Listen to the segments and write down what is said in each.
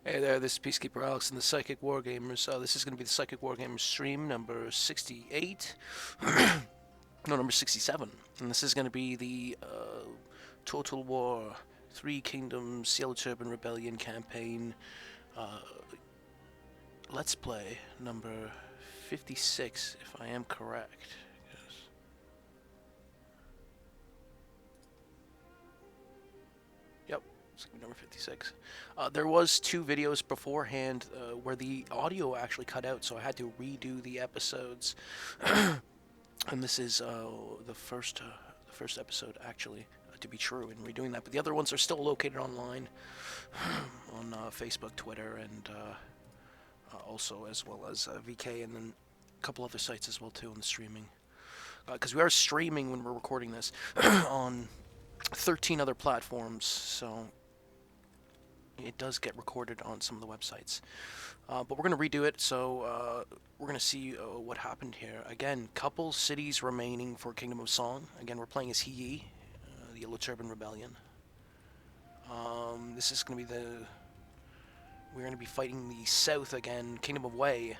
Hey there, this is Peacekeeperalex and the Psychic Wargamers. This is going to be the Psychic Wargamers stream number 68. No, number 67. And this is going to be the Total War, Three Kingdoms, Yellow Turban Rebellion campaign. Let's Play number 56, if I am correct. Yes. Yep. Number 56. There was two videos beforehand where the audio actually cut out, so I had to redo the episodes. And this is the first episode, actually, to be true in redoing that. But the other ones are still located online on Facebook, Twitter, and also as well as VK, and then a couple other sites as well too on the streaming. Because we are streaming when we're recording this on 13 other platforms, so it does get recorded on some of the websites. But we're going to redo it, so we're going to see what happened here. Again, couple cities remaining for Kingdom of Song. Again, we're playing as He, the Yellow Turban Rebellion. This is going to be we're going to be fighting the south again, Kingdom of Wei.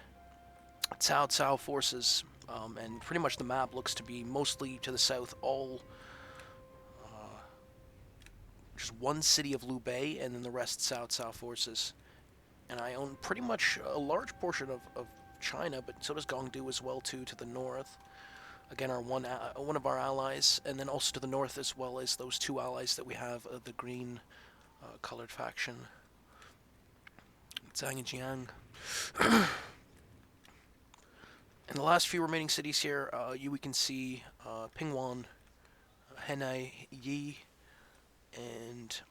Cao Cao forces, and pretty much the map looks to be mostly to the south, all just one city of Liu Bei, and then the rest Cao Cao forces. And I own pretty much a large portion of China, but so does Gongdu as well too, to the north. Again, our one of our allies, and then also to the north as well as those two allies that we have, the green colored faction, Zhang and Jiang. And the last few remaining cities here, we can see Pingwan, Henai, Yi, and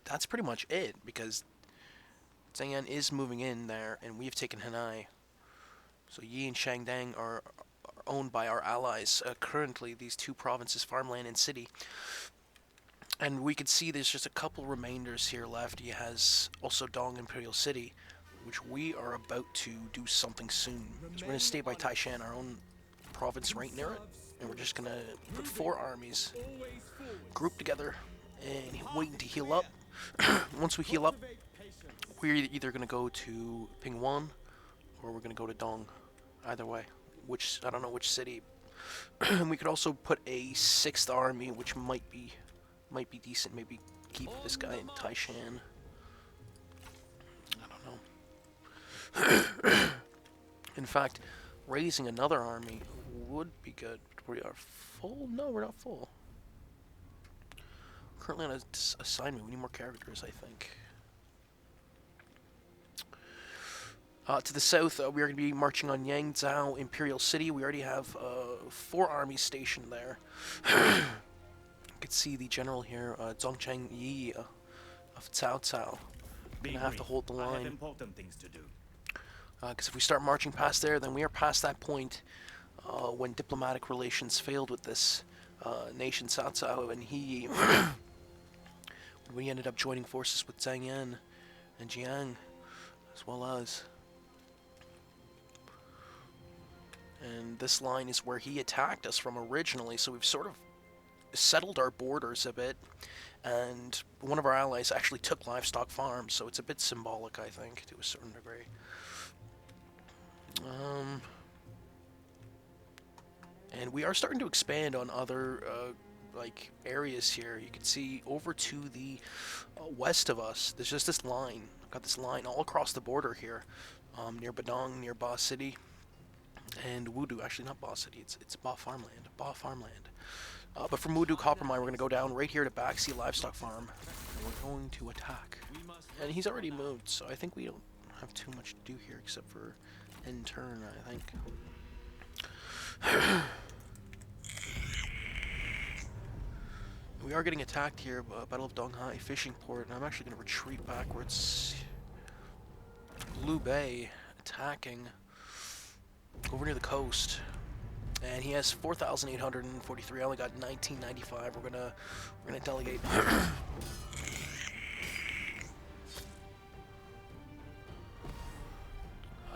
that's pretty much it, because Zhangyan is moving in there, and we've taken Henai. So Yi and Shangdang are owned by our allies. Currently, these two provinces, farmland and city. And we can see there's just a couple remainders here left. He has also Dong Imperial City, which we are about to do something soon. Because we're going to stay by Taishan, our own province right near it. And we're just going to put 4 armies grouped together and waiting to heal up. Once we heal up, we're either going to go to Pingwan or we're going to go to Dong. Either way, I don't know which city. And we could also put a 6th army, which might be decent. Maybe keep this guy in Taishan. I don't know. In fact, raising another army would be good. We are full? No, we're not full. Currently on an assignment. We need more characters, I think. To the south, we are going to be marching on Yangzhou Imperial City. We already have 4 armies stationed there. You can see the general here, Zhongcheng Yi of Cao Cao. We're going to have to hold the line. I have important things to do. Because if we start marching past there, then we are past that point when diplomatic relations failed with this nation, Cao Cao and He. We ended up joining forces with Zhang Yan and Jiang, as well as. And this line is where he attacked us from originally, so we've sort of settled our borders a bit. And one of our allies actually took livestock farms, so it's a bit symbolic, I think, to a certain degree. And we are starting to expand on other areas here. You can see over to the west of us, there's just this line. I've got this line all across the border here, near Badong, near Ba City, and Wudu. Actually, not Ba City. It's Ba Farmland. Ba Farmland. But from Wudu Copper Mine, we're going to go down right here to Baxi Livestock Farm. And we're going to attack. And he's already moved, so I think we don't have too much to do here except for end turn, I think. We are getting attacked here, Battle of Donghai Fishing Port, and I'm actually going to retreat backwards. Liu Bei attacking over near the coast, and he has 4,843. I only got 1995. We're gonna delegate.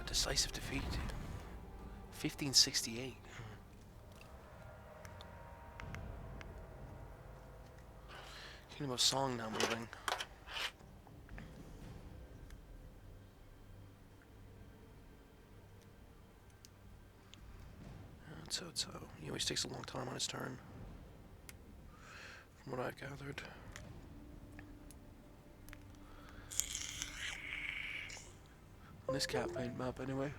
Decisive defeat. 1568. Kingdom of Song now moving. He always takes a long time on his turn, from what I've gathered. On this campaign map, anyway.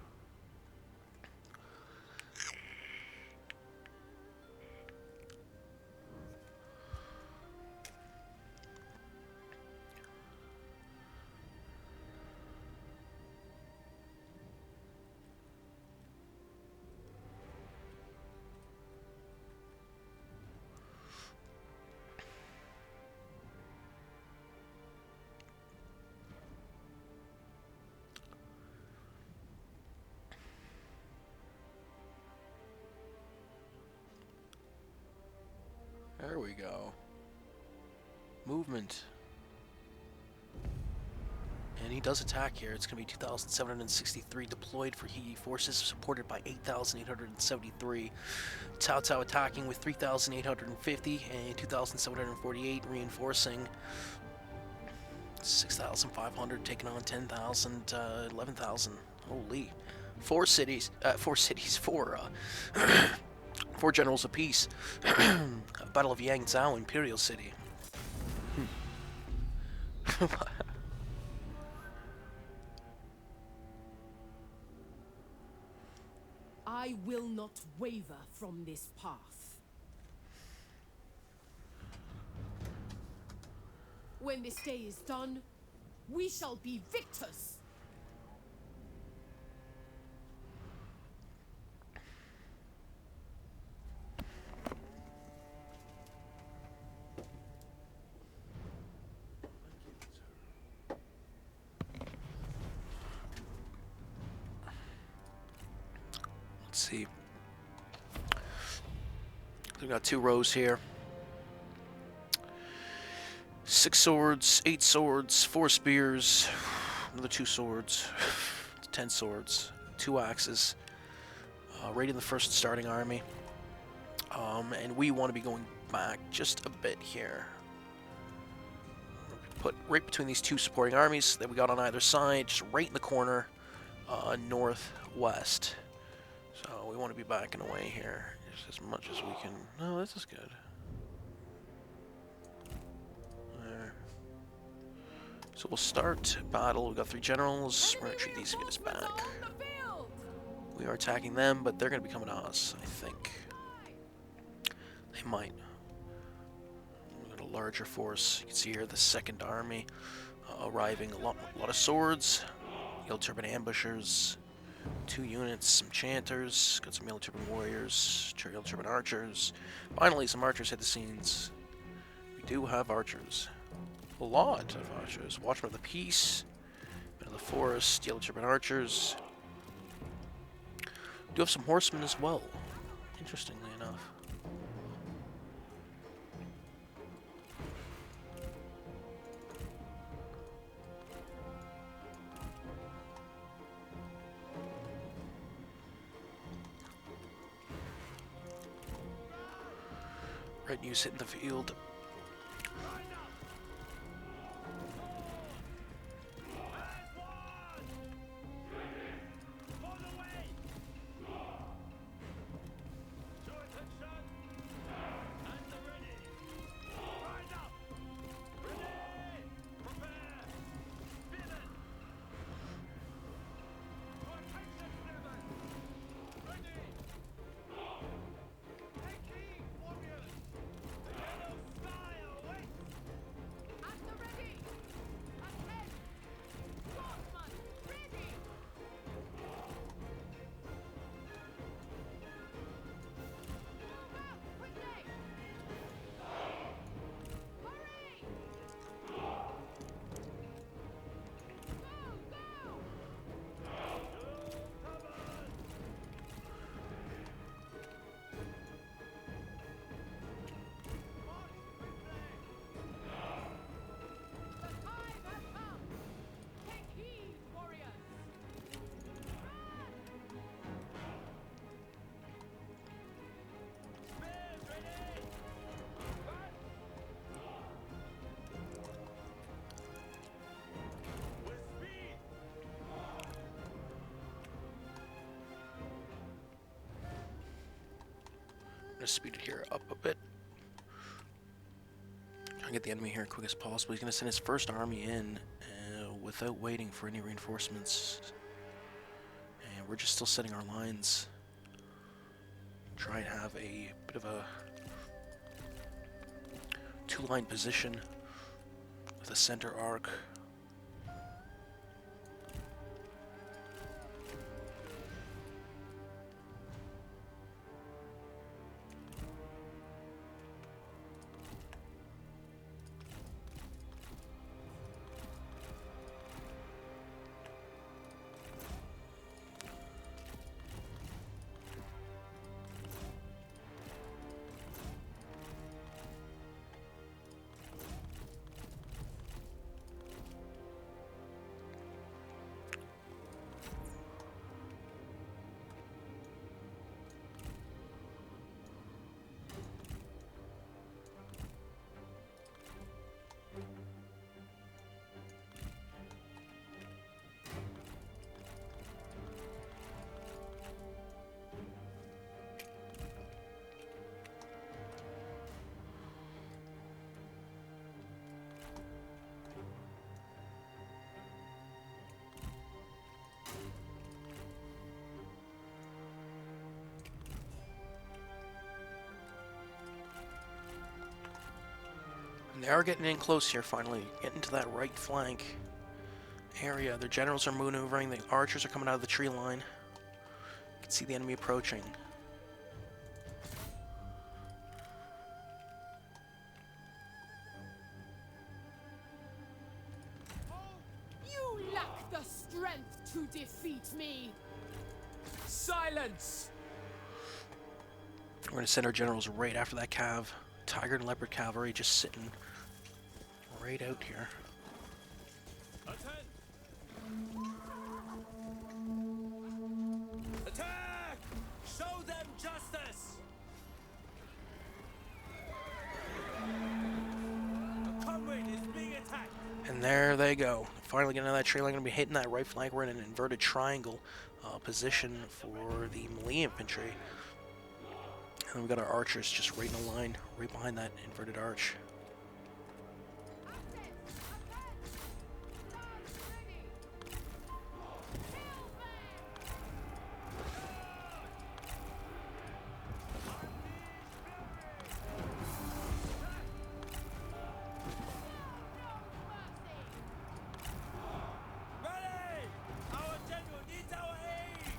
There we go. Movement. And he does attack here. It's going to be 2,763 deployed for He forces, supported by 8,873. Cao Cao attacking with 3,850 and 2,748 reinforcing. 6,500 taking on 10,000, 11,000. Holy. Four generals apiece. Battle of Yangzhou, Imperial City. I will not waver from this path. When this day is done, we shall be victors. Let's see. We've got 2 rows here. 6 swords, 8 swords, 4 spears, another 2 swords, 10 swords, 2 axes, right in the first starting army. And we want to be going back just a bit here. Put right between these 2 supporting armies that we got on either side, just right in the corner, northwest. So we want to be backing away here just as much as we can. No, this is good. There. So we'll start battle. We've got 3 generals. We're going to treat these guys back. We are attacking them, but they're going to be coming to us, I think. They might. We've got a larger force. You can see here the 2nd Army arriving. A lot of swords. Yellow Turban ambushers. 2 units, some chanters, got some Yellow Turban warriors, Yellow Turban archers. Finally, some archers hit the scenes. We do have archers. A lot of archers. Watchmen of the Peace, Men of the Forest, Yellow Turban archers. We do have some horsemen as well, interestingly enough. Red news hitting the field. to speed it here up a bit. Try and get the enemy here as quick as possible. He's going to send his first army in without waiting for any reinforcements. And we're just still setting our lines. Try and have a bit of a two-line position with a center arc. And they are getting in close here, finally. Getting to that right flank area. Their generals are maneuvering. The archers are coming out of the tree line. You can see the enemy approaching. You lack the strength to defeat me. Silence! We're going to send our generals right after that cav. Tiger and Leopard cavalry just sitting right out here. Attack! Show them justice! A comrade is being attacked! And there they go. Finally getting out of that tree line. Going to be hitting that right flank. We're in an inverted triangle position for the melee infantry. And we've got our archers just right in a line, right behind that inverted arch. Ready! Our general needs our aid!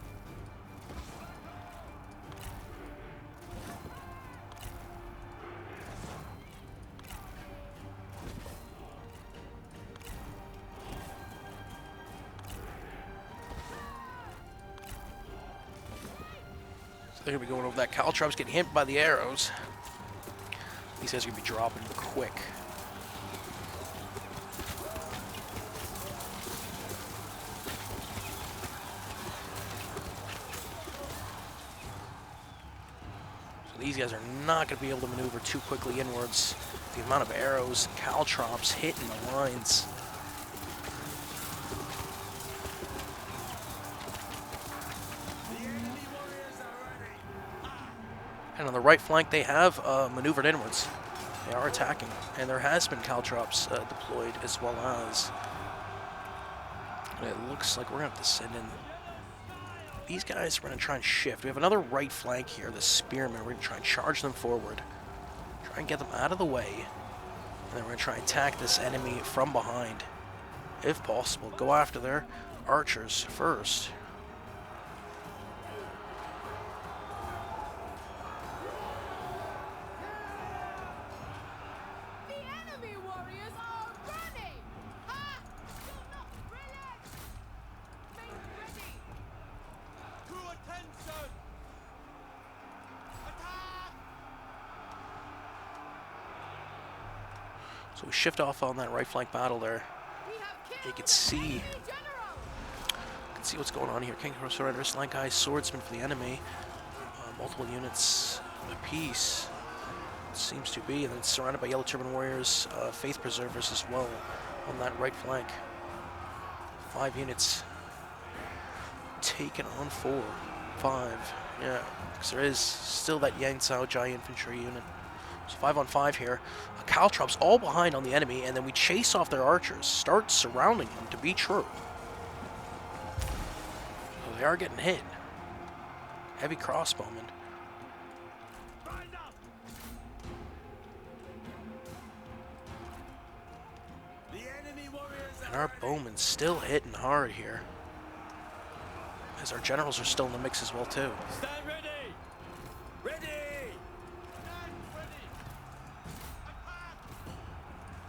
So they're going to be going over that. Caltrops getting hit by the arrows. These guys are going to be dropping quick. So these guys are not going to be able to maneuver too quickly inwards. The amount of arrows, caltrops hitting the lines. And on the right flank, they have maneuvered inwards. They are attacking, and there has been caltrops deployed as well as. And it looks like we're gonna have to send in. These guys, we're gonna try and shift. We have another right flank here, the spearmen. We're gonna try and charge them forward, try and get them out of the way, and then we're gonna try and attack this enemy from behind, if possible. Go after their archers first. The enemy warriors are running! Ha! Do not relax! Make ready! To attention! Attack! So we shift off on that right flank battle there. We have killed You can see. enemy general! You can see what's going on here. King Surrender, Slank Eye, Swordsman for the enemy. Multiple units apiece, seems to be. And then it's surrounded by Yellow Turban Warriors, Faith Preservers as well on that right flank. 5 units taken on 4. 5. Yeah, because there is still that Yangzhou Jai infantry unit. So 5 on 5 here. Caltrops all behind on the enemy, and then we chase off their archers. Start surrounding them to be true. So they are getting hit. Heavy crossbowmen. And our bowmen still hitting hard here. As our generals are still in the mix as well too. Stand ready! Ready!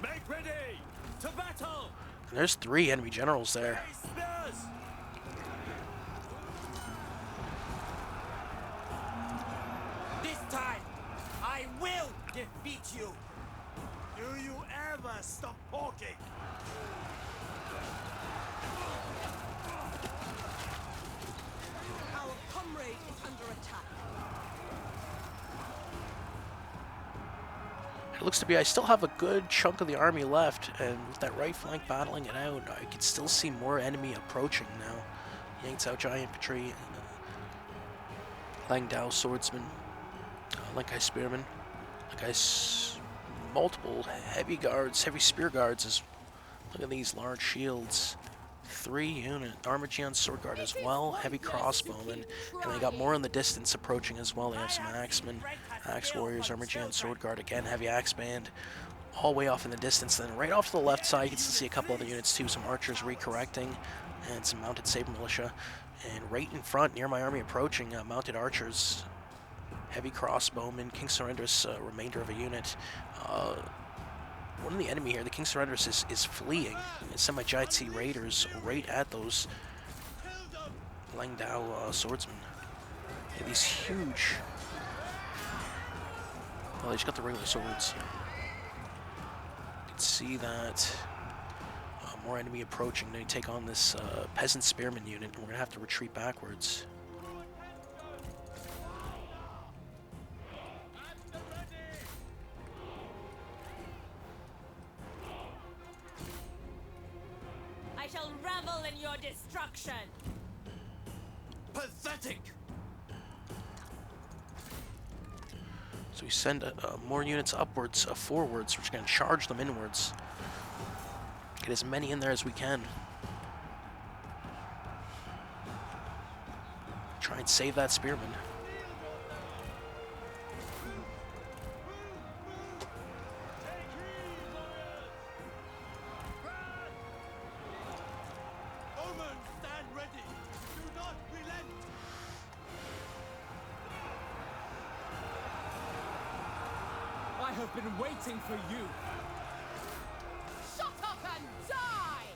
Make ready! To battle! And there's 3 enemy generals there. Raise spears! This time, I will defeat you! Do you ever stop talking? Our comrade is under attack. It looks to be I still have a good chunk of the army left, and with that right flank battling it out, I can still see more enemy approaching now. Yangzhou Jai infantry, Langdao swordsmen, Lenkai spearmen, multiple heavy guards, heavy spear guards. Look at these large shields. 3 unit Armageddon sword guard as well, heavy crossbowmen, and they got more in the distance approaching as well. They have some axemen, axe warriors, Armageddon sword guard again, heavy axe band, all way off in the distance. Then right off to the left side, you can still see a couple other units too, some archers recorrecting, and some mounted saber militia. And right in front, near my army approaching, mounted archers, heavy crossbowmen, King Surrendrus, remainder of a unit. One of the enemy here, the King Surrendrus, is fleeing. Semi-giant sea raiders right at those Langdao swordsmen. Yeah, these huge. Well, they just got the regular swords. You can see that more enemy approaching. They take on this peasant spearman unit, and we're gonna have to retreat backwards. Shall revel in your destruction. Pathetic! So we send more units upwards, forwards. We're just going to charge them inwards. Get as many in there as we can. Try and save that spearman. I have been waiting for you. Shut up and die!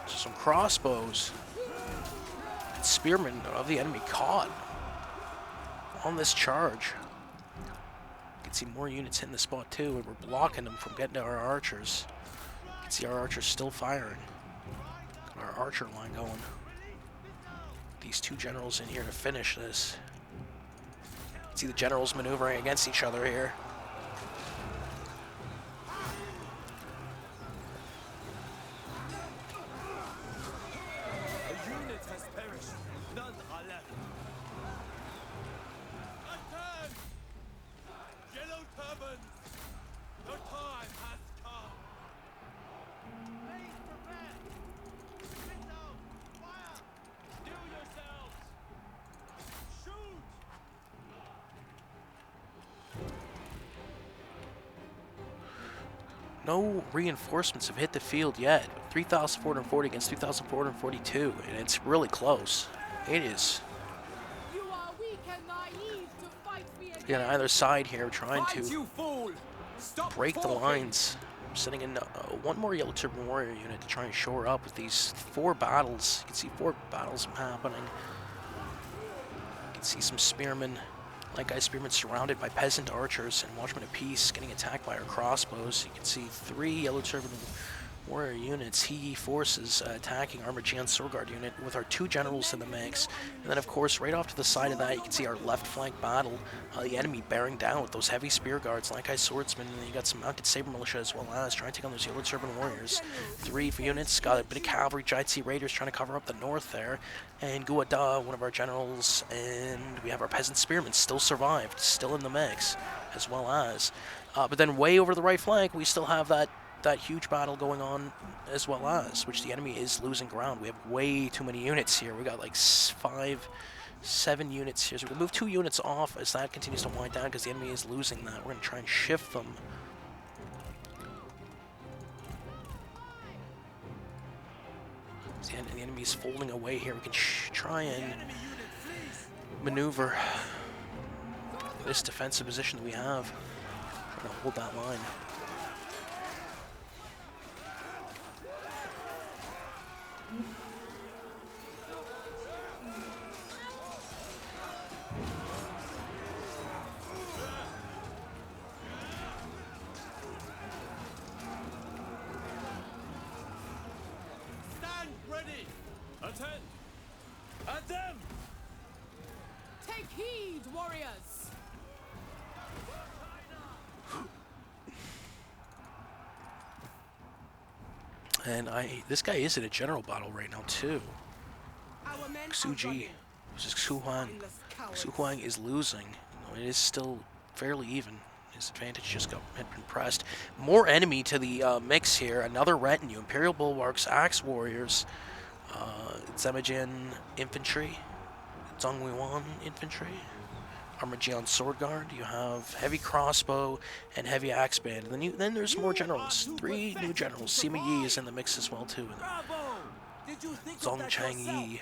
Some crossbows. Spearmen of the enemy caught on this charge. You can see more units hitting the spot too, and we're blocking them from getting to our archers. You can see our archers still firing. Got our archer line going. These 2 generals in here to finish this. You can see the generals maneuvering against each other here. A unit has perished. None are left. Attack! Yellow turbans! The time has come! Please prepare! Sit down! Fire! Still yourselves! Shoot! No reinforcements have hit the field yet. 3,440 against 3,442, and it's really close. It is. You are weak and naive to fight me On again. either side here, trying Fight, to you fool! Stop break the talking. lines. I'm sending in one more Yellow Turban Warrior unit to try and shore up with these 4 battles. You can see 4 battles happening. You can see some spearmen, like guys spearmen surrounded by peasant archers and Watchmen of Peace getting attacked by our crossbows. You can see 3 Yellow Turban warrior units, He forces attacking our Magian Sword Guard unit with our 2 generals in the mix. And then, of course, right off to the side of that, you can see our left flank battle. The enemy bearing down with those heavy spear guards, like swordsmen, and then you got some mounted saber militia as well as trying to take on those yellow turban warriors. 3 units, got a bit of cavalry, Giant Sea Raiders trying to cover up the north there. And Guada, one of our generals, and we have our peasant spearmen still survived, still in the mix, as well as. But then way over the right flank, we still have that huge battle going on as well as, which the enemy is losing ground. We have way too many units here. We got like 5, 7 units here. So we'll move 2 units off as that continues to wind down because the enemy is losing that. We're going to try and shift them. The enemy is folding away here. We can try and maneuver this defensive position that we have. Trying to hold that line. Attend! At them! Take heed, warriors! And this guy is in a general battle right now too. Our men Xu are Ji running. versus Xu Huang. Mindless cowards. Xu Huang is losing. It is still fairly had been pressed. More enemy to the mix here. Another retinue. Imperial Bulwarks, Axe Warriors, Zemajian Infantry, Zhongyuan Infantry, Armajian Sword Guard. You have Heavy Crossbow and Heavy Axe Band. And then there's more generals. 3 new generals. Sima Yi is in the mix as well too. Bravo! Did you think of Zhong that Chang yourself? Yi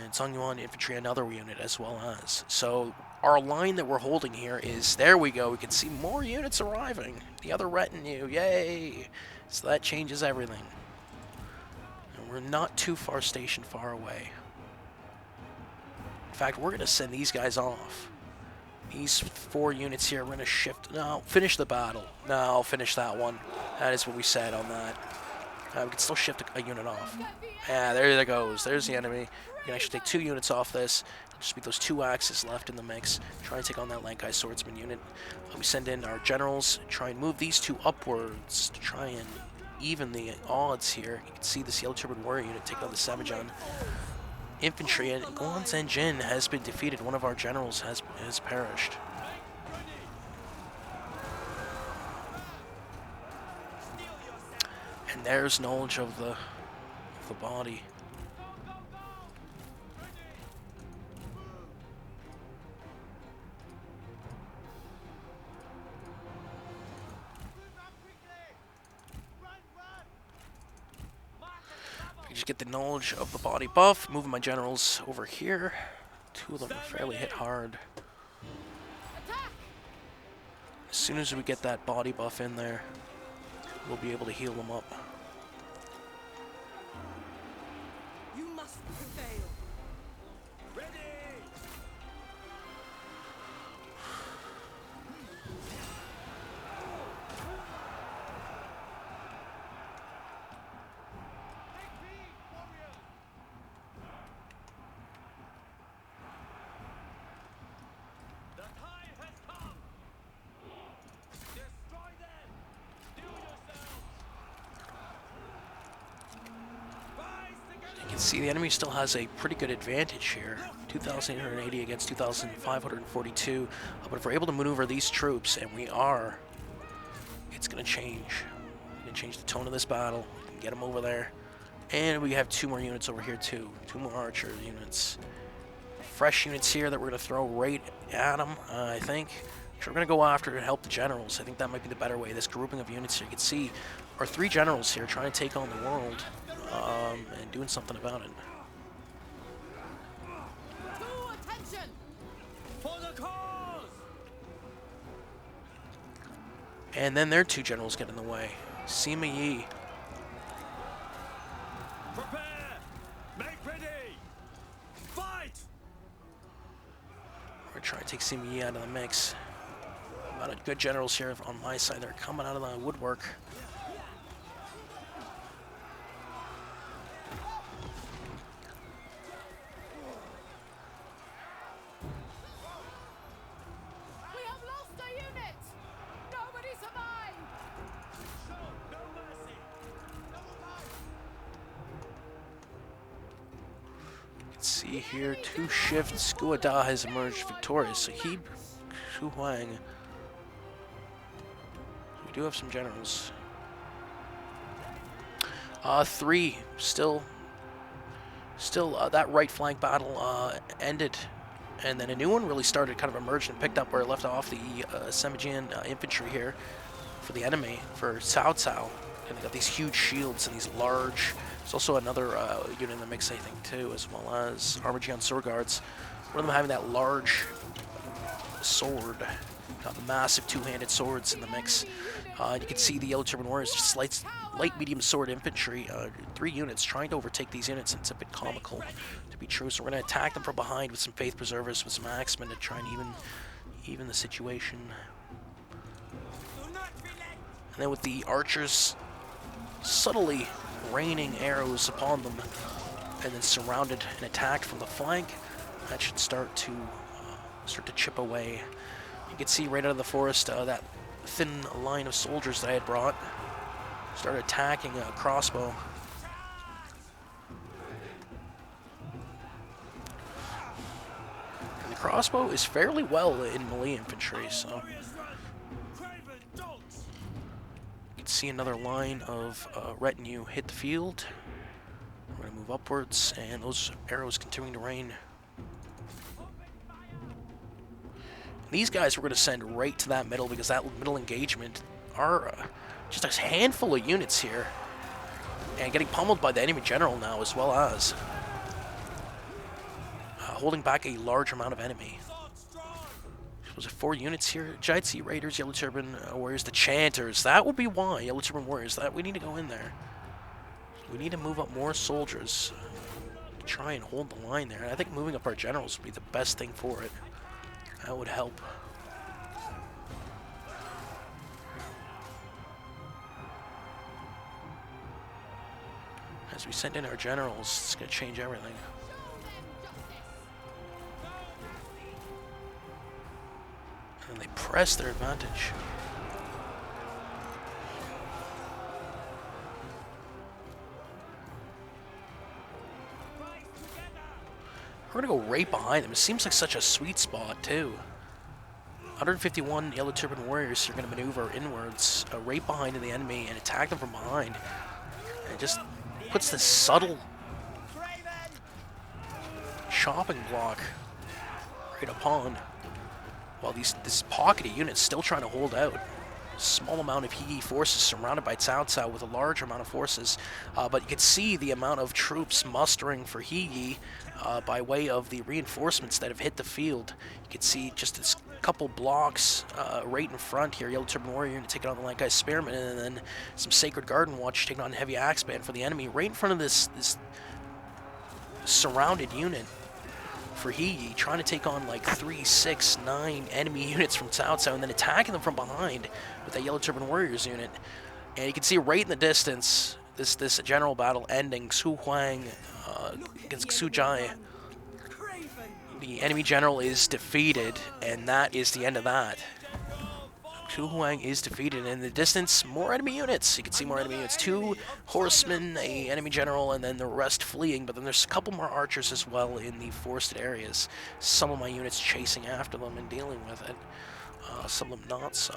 and Zhongyuan Infantry, another unit as well as. So our line that we're holding here is, there we go, we can see more units arriving. The other retinue, yay! So that changes everything. And we're not too far stationed far away. In fact, we're going to send these guys off. These 4 units here, we're going to shift. No, finish the battle. No, finish that one. That is what we said on that. We can still shift a unit off. Yeah, there it goes. There's the enemy. We can actually take 2 units off this. It'll just be those 2 axes left in the mix. Try and take on that Lankai Swordsman unit. We send in our generals. Try and move these 2 upwards to try and even the odds here. You can see this Yellow Turban Warrior unit take on the Samajan Infantry. And Guan Zhenjin has been defeated. One of our generals has perished. And there's knowledge of the body. I just get the knowledge of the body buff. Moving my generals over here. 2 of them are fairly hit hard. As soon as we get that body buff in there, we'll be able to heal them up. You must prevail. Ready! The time has come! Destroy them! Do yourselves! Rise together! You can see the enemy still has a pretty good advantage here. 2,880 against 2,542. But if we're able to maneuver these troops, and we are, it's going to change. We're going to change the tone of this battle. We can get them over there. And we have 2 more units over here too. 2 more archer units. Fresh units here that we're going to throw right at them, I think. We're going to go after to help the generals. I think that might be the better way. This grouping of units here, you can see our 3 generals here trying to take on the world and doing something about it. To attention! For the cause! And then their 2 generals get in the way. Sima Yi. Prepare! Make ready! Fight! We're going to try to take Sima Yi out of the mix. A lot of good generals here on my side. They're coming out of the woodwork. Let's see here. 2 shifts. Guada has emerged victorious. So he, Xu Huang. We do have some generals. 3 still. That right flank battle ended, and then a new one really started, kind of emerged and picked up where it left off. The Semijian infantry here for the enemy, for Cao Cao. And they got these huge shields and these large. There's also another unit in the mix, I think, too, as well as Armageddon sword guards. One of them having that large sword, got massive 2-handed swords in the mix. You can see the Yellow Turban Warriors, just light medium sword infantry, 3 units trying to overtake these units. And it's a bit comical, to be true. So we're going to attack them from behind with some Faith Preservers, with some Axemen to try and even the situation. And then with the archers subtly raining arrows upon them, and then surrounded and attacked from the flank, that should start to chip away. You can see right out of the forest that thin line of soldiers that I had brought started attacking a crossbow. And the crossbow is fairly well in melee infantry, so see another line of retinue hit the field. We're going to move upwards, and those arrows continuing to rain. These guys we're going to send right to that middle, because that middle engagement are just a handful of units here, and getting pummeled by the enemy general now, as well as holding back a large amount of enemy. Was it 4 units here? Giant Sea Raiders, Yellow Turban Warriors, the Chanters. That would be why. Yellow Turban Warriors. That we need to go in there. We need to move up more soldiers to try and hold the line there. And I think moving up our generals would be the best thing for it. That would help. As we send in our generals, it's going to change everything. And they press their advantage. We're gonna go right behind them. It seems like such a sweet spot too. 151 Yellow Turban Warriors are gonna maneuver inwards, right behind the enemy, and attack them from behind. And it just puts this subtle chopping block right upon. While this pocketed unit's still trying to hold out. Small amount of He forces surrounded by Cao Cao with a large amount of forces. But you can see the amount of troops mustering for He by way of the reinforcements that have hit the field. You can see just this couple blocks right in front here. Yellow Turban Warrior unit taking on the Light Guy Spearman, and then some Sacred Garden Watch taking on Heavy Axe Band for the enemy. Right in front of this surrounded unit for He, trying to take on like 3, 6, 9 enemy units from Cao Cao, and then attacking them from behind with that Yellow Turban Warriors unit. And you can see right in the distance this general battle ending. Xu Huang against Xu Jai. The enemy general is defeated, and that is the end of that. Xu Huang is defeated. In the distance, more enemy units. You can see more enemy units. 2 horsemen, a enemy general, and then the rest fleeing. But then there's a couple more archers as well in the forested areas. Some of my units chasing after them and dealing with it. Some of them not so.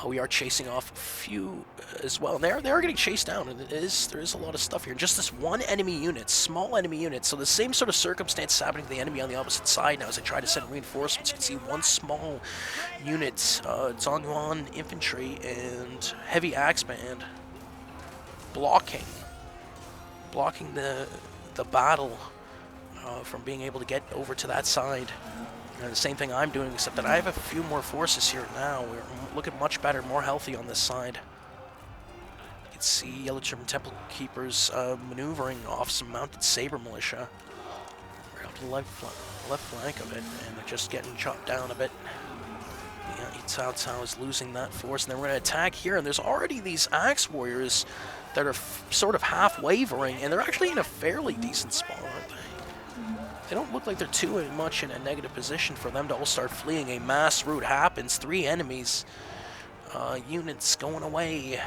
We are chasing off a few as well. And they are getting chased down, and there is a lot of stuff here. Just this one enemy unit, small enemy unit. So the same sort of circumstance is happening to the enemy on the opposite side now as they try to send reinforcements. You can see one small unit, Zhongyuan infantry and heavy axe band blocking the battle from being able to get over to that side. And the same thing I'm doing, except that I have a few more forces here now. We're looking much better, more healthy on this side. You can see Yellow Turban Temple Keepers maneuvering off some mounted saber militia. Right up to the left flank of it, and they're just getting chopped down a bit. Yeah, Cao Cao is losing that force, and then we're going to attack here, and there's already these axe warriors that are sort of half wavering, and they're actually in a fairly decent spot, aren't they? They don't look like they're too much in a negative position for them to all start fleeing. A mass rout happens. 3 enemies, units going away,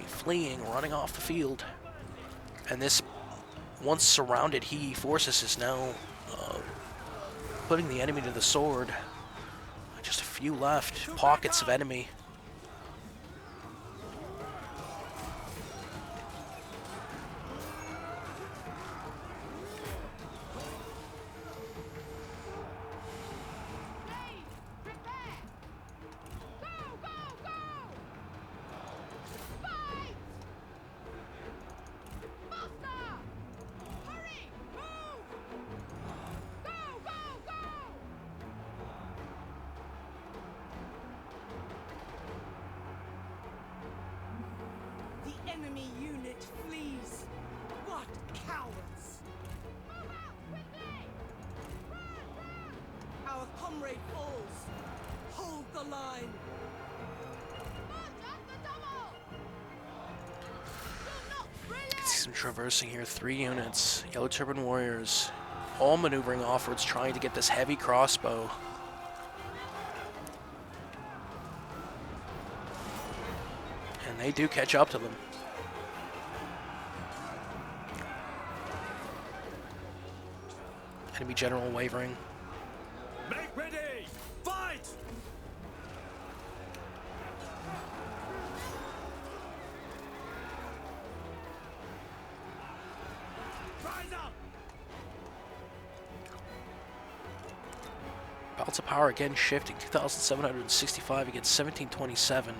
fleeing, running off the field. And this, once surrounded, he forces is now putting the enemy to the sword. Just a few left. Pockets of enemy. The enemy unit flees. What cowards! Move out quickly! Run, run! Our comrade falls. Hold the line. March at the double! Do not relish! See some traversing here. 3 units. Yellow Turban Warriors. All maneuvering offwards, trying to get this heavy crossbow. And they do catch up to them. Enemy general wavering. Make ready! Fight! Rise up! Balance of power again shifting. 2,765 against 1,727.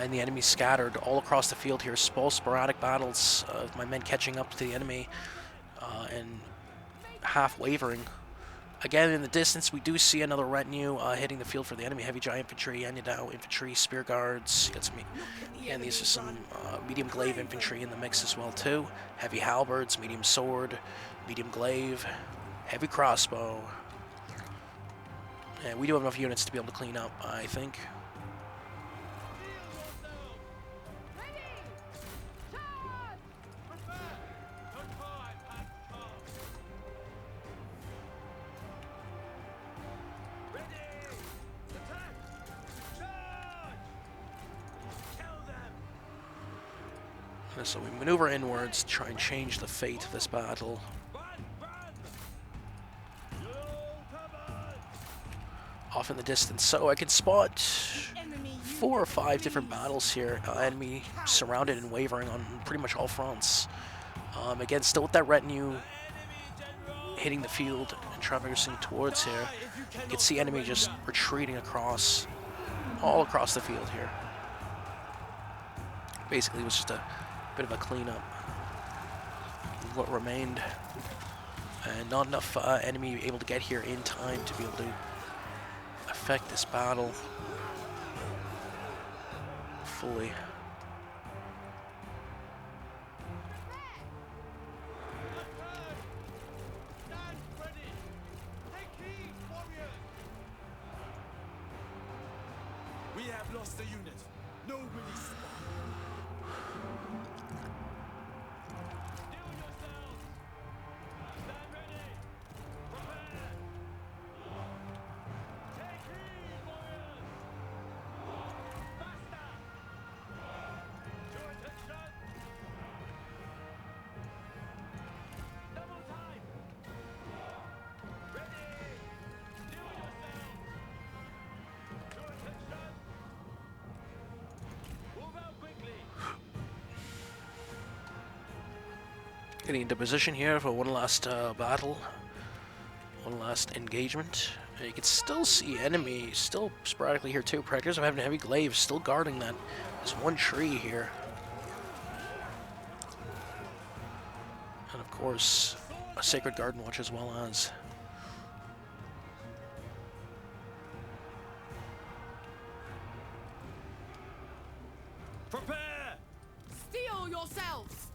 And the enemy scattered all across the field here. Small sporadic battles of my men catching up to the enemy and half wavering. Again, in the distance, we do see another retinue hitting the field for the enemy. Heavy giant infantry, Anyadao infantry, spear guards. Got some, and these are some medium glaive infantry in the mix as well too. Heavy halberds, medium sword, medium glaive, heavy crossbow. And we do have enough units to be able to clean up, I think. So we maneuver inwards to try and change the fate of this battle. Off in the distance, so I can spot 4 or 5 different battles here. Enemy surrounded and wavering on pretty much all fronts. Again, still with that retinue hitting the field and traversing towards here. You can see enemy just retreating across, all across the field here. Basically, it was just a bit of a cleanup of what remained, and not enough enemy able to get here in time to be able to affect this battle fully. We have lost the unit. No release. Getting into position here for one last battle, one last engagement. You can still see enemy still sporadically here too. Predators are having heavy glaives still guarding that. There's one tree here. And of course, a Sacred Garden Watch as well as. Prepare! Steel yourselves!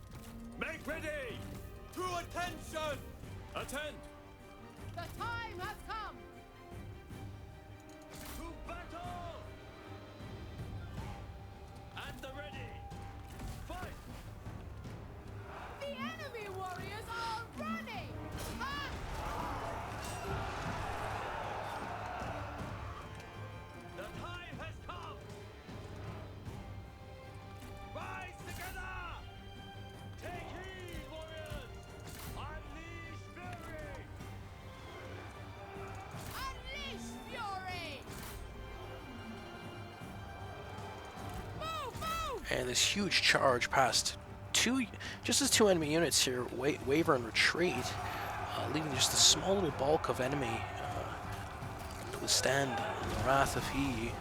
Make ready! To attention! Attend! The time has come! To battle! At the ready! Fight! The enemy warriors are running! Ha! The time has come! Rise together! Take heed! And this huge charge past just as two enemy units here waver and retreat, leaving just a small little bulk of enemy to withstand the wrath of he.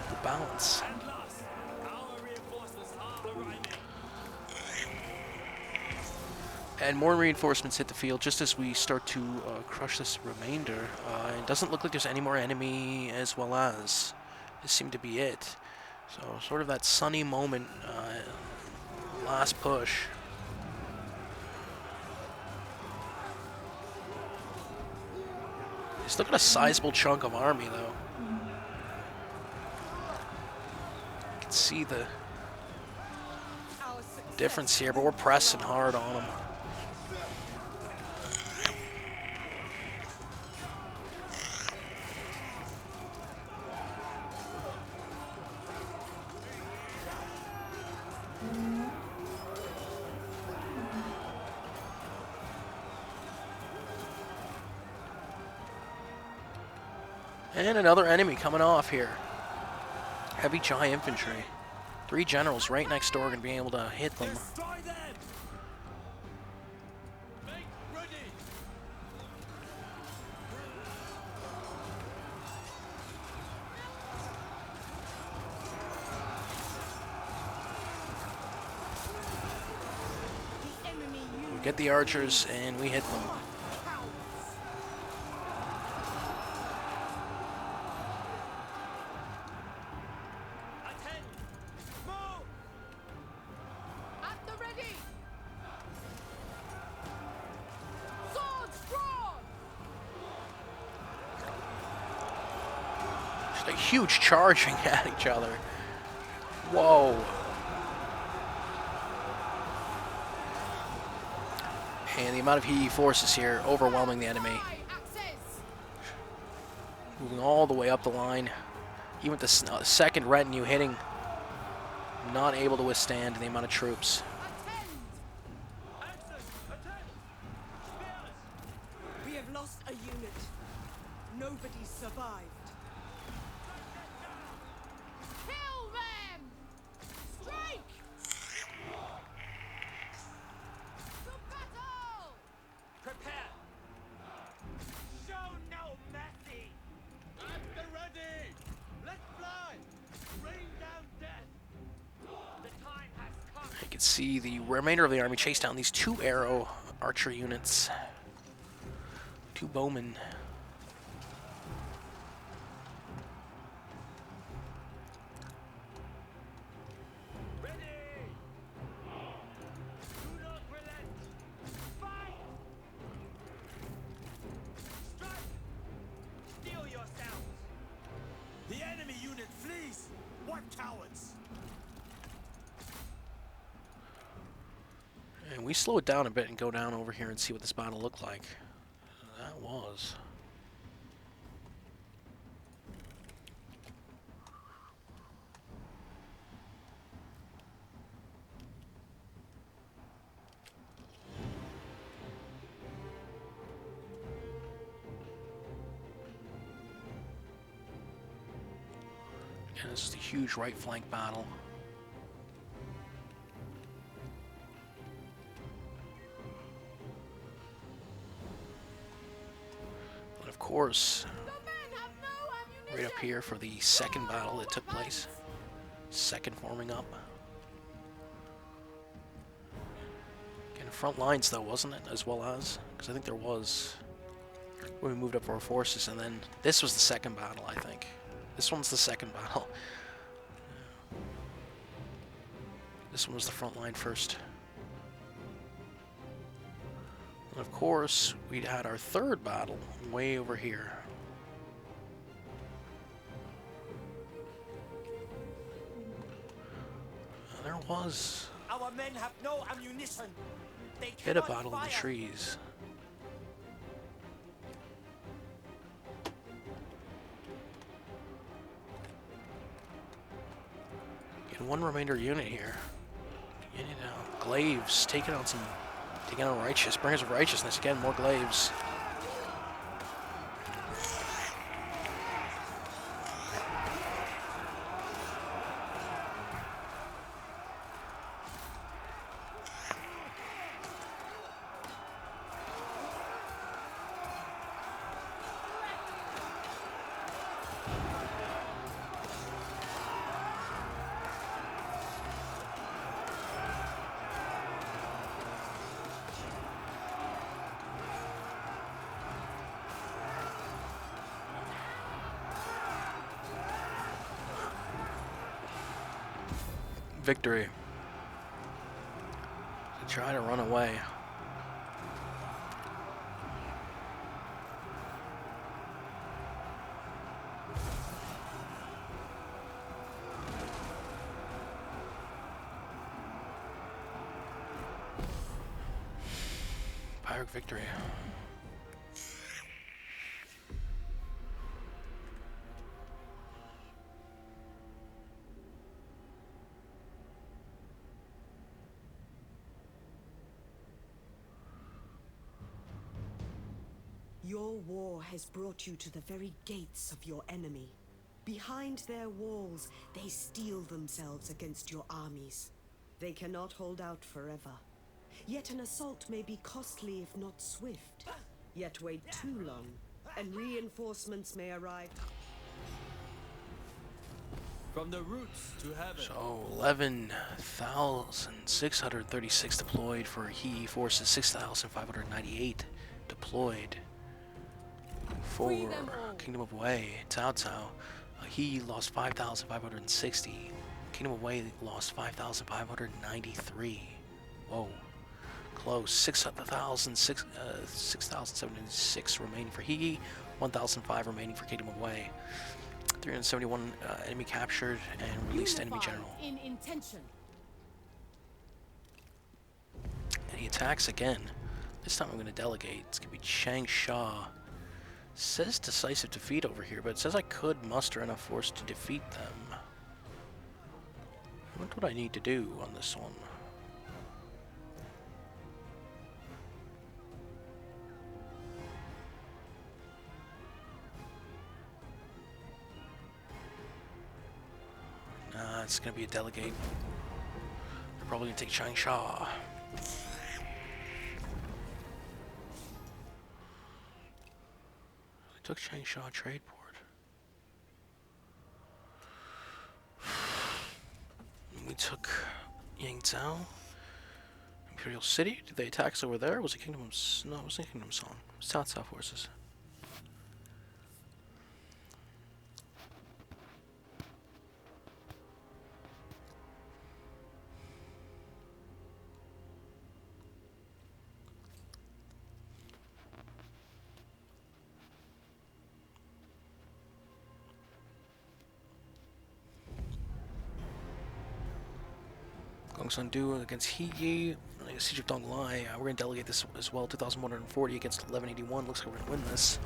The balance. At last, our reinforcements are arriving. And more reinforcements hit the field just as we start to crush this remainder. It doesn't look like there's any more enemy as well as. This seemed to be it. So sort of that sunny moment, last push. Still got a sizable chunk of army though. You can see the difference here, but we're pressing hard on them. And another enemy coming off here. Heavy Jai infantry. 3 generals right next door going to be able to hit them. Destroy them! Make ready! We get the archers and we hit them. Attend! Move! At the ready! Swords drawn! Just a huge charging at each other. Whoa. And the amount of He forces here overwhelming the enemy. Access! Moving all the way up the line. Even with the second retinue hitting, not able to withstand the amount of troops. Attend! Access! Attend! Spears! We have lost a unit. Nobody survived. Kill them! Strike! To battle! Prepare! Show no mercy! At the ready! Let's fly! Rain down death! The time has come! You can see the remainder of the army chase down these 2 arrow archer units. 2 bowmen. Ready! Do not relent! Fight! Strike! Steel yourselves! The enemy unit flees! What cowards! And we slow it down a bit and go down over here and see what this battle looked like. That was. And this is a huge right flank battle. And of course, The men have no ammunition! right up here for the second battle that took place. Second forming up. Again, front lines though, wasn't it? As well as? Because I think there was when we moved up our forces, and then this was the second battle, I think. This one's the second battle. This one was the front line first. And of course, we'd had our third battle way over here. There was Our men have no ammunition! They a bit of cannot battle in the fire. trees. And one remainder unit here. You know, glaives taking on righteous, bringers of righteousness again. More glaives. victory. To try to run away. Pirate victory. Your war has brought you to the very gates of your enemy. Behind their walls, they steel themselves against your armies. They cannot hold out forever. Yet an assault may be costly if not swift. Yet wait too long, and reinforcements may arrive. From the roots to heaven. So 11,636 deployed for He forces, 6,598 deployed for Free them all. Kingdom of Wei. Cao Cao, he lost 5,560. Kingdom of Wei lost 5,593. Whoa, close. 6,706 remaining for He, 1,005 remaining for Kingdom of Wei. 371 enemy captured and released enemy Unified general. in intention. And he attacks again. This time I'm going to delegate. It's going to be Chang Sha. Says decisive defeat over here, but it says I could muster enough force to defeat them. What would I need to do on this one? It's going to be a delegate. They're probably going to take Chang Sha. They took Chang Sha trade port. We took Yangzhou, Imperial City. Did they attack us over there? Was it Kingdom of... No, it wasn't Kingdom Song. It was Cao Cao forces. Gongsun Du against He Yi, Siege of Donglai. We're going to delegate this as well. 2,140 against 1181. Looks like we're going to win this.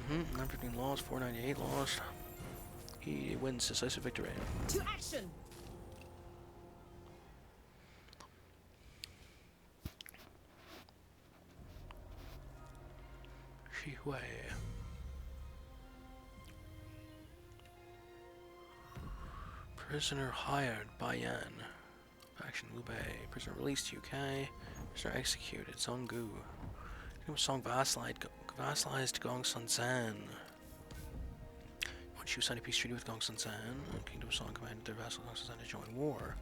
915 lost, 498 lost. He wins decisive victory. To action! Shi Hui. Prisoner hired, Bayan. Faction Liu Bei. Prisoner released, UK. Prisoner executed, Zhonggu. Kingdom of Song vassalized Gongsun Zan. Once you signed a peace treaty with Gongsun Zan, Kingdom of Song commanded their vassal Gongsun Zan to join war.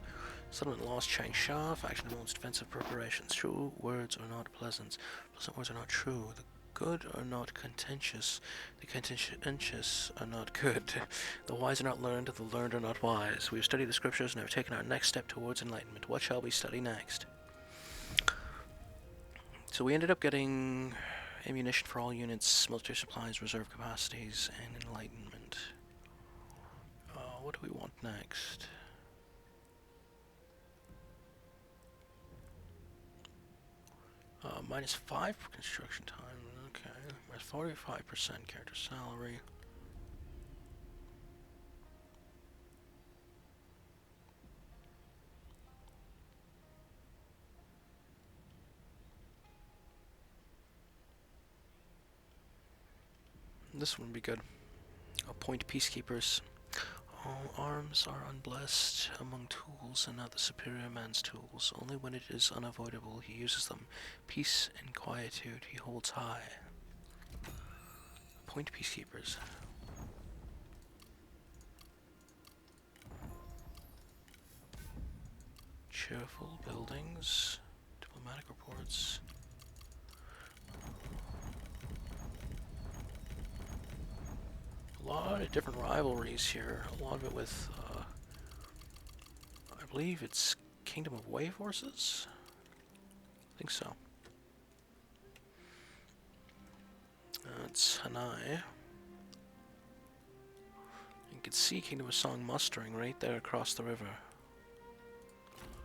Settlement lost Chang Sha. Faction announced defensive preparations. True words are not pleasant. Pleasant words are not true. The good are not contentious. The contentious are not good. The wise are not learned. The learned are not wise. We have studied the scriptures and have taken our next step towards enlightenment. What shall we study next? So we ended up getting ammunition for all units, military supplies, reserve capacities, and enlightenment. What do we want next? -5 construction time. Okay. -45% character salary. This one would be good. Appoint peacekeepers. All arms are unblessed among tools and not the superior man's tools. Only when it is unavoidable he uses them. Peace and quietude he holds high. Appoint peacekeepers. Cheerful buildings. Diplomatic reports. A lot of different rivalries here. A lot of it with believe it's Kingdom of Wei forces? I think so. It's Hanai. You can see Kingdom of Song mustering right there across the river.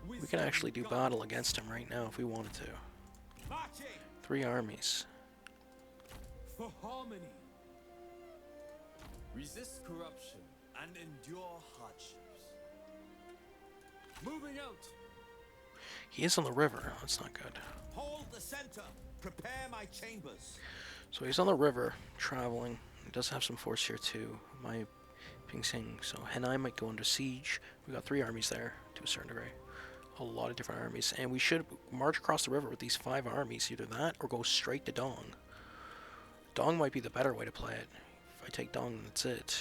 We can actually do battle against him right now if we wanted to. Marching 3 armies. for harmony. Resist corruption and endure hardships. Moving out. He is on the river. That's not good. Hold the center. Prepare my chambers. So he's on the river, traveling. He does have some force here too. My ping sing. So Henai might go under siege. We got 3 armies there to a certain degree. A lot of different armies, and we should march across the river with these 5 armies. Either that or go straight to Dong. Dong might be the better way to play it. If I take Dong, that's it.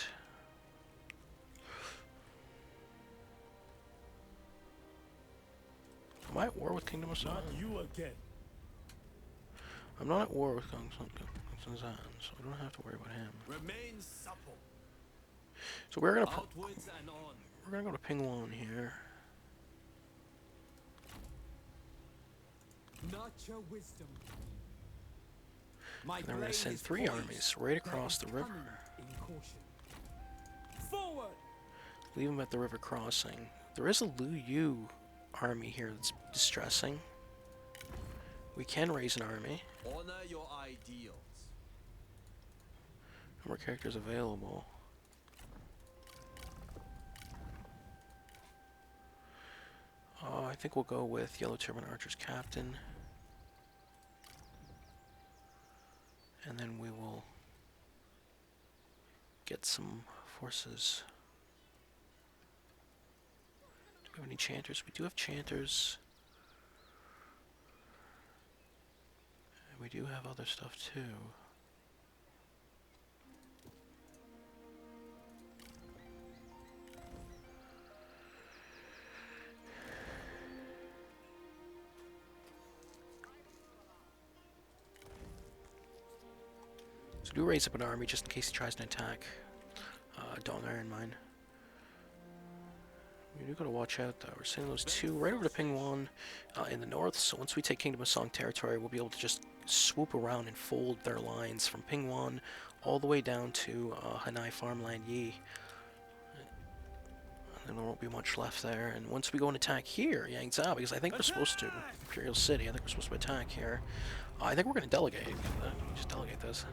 Am I at war with Kingdom of Sun? Not you again. I'm not at war with Kong Sun, so I don't have to worry about him. Remain supple. So we're gonna Outwards and on. we're gonna go to Pingwon here. Not your wisdom. My And then we're brain gonna send is 3 poised. armies right There across is the river. cunning in caution. Forward. Leave them at the river crossing. There is a Lu Yu army here that's distressing. We can raise an army. Honor your ideals. No more characters available. I think we'll go with Yellow Turban Archer's captain. And then we will get some forces. Do we have any chanters? We do have chanters. And we do have other stuff too. So do raise up an army just in case he tries to attack Dong Iron Mine. We do gotta watch out though. We're sending those 2 right over to Pingwon in the north. So once we take Kingdom of Song territory, we'll be able to just swoop around and fold their lines from Pingwon all the way down to Hanai Farmland Yi. And then there won't be much left there. And once we go and attack here, Yangzhou, because I think we're supposed to, Imperial City, I think we're supposed to attack here. I think we're gonna delegate. Just delegate this.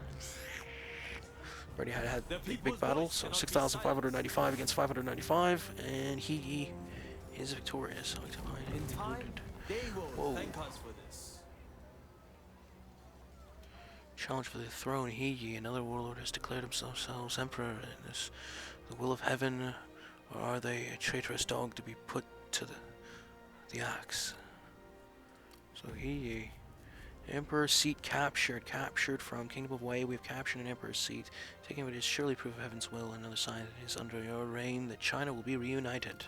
Already had big battle, so 6,595 against 595, and he is victorious. In time, they will Whoa. thank us for this. Challenge for the throne. He, another warlord, has declared himself emperor. And is the will of heaven, or are they a traitorous dog to be put to the axe? So he, Emperor's seat captured from Kingdom of Wei. We have captured an Emperor's seat. Taking it is surely proof of heaven's will. Another sign that it is under your reign that China will be reunited.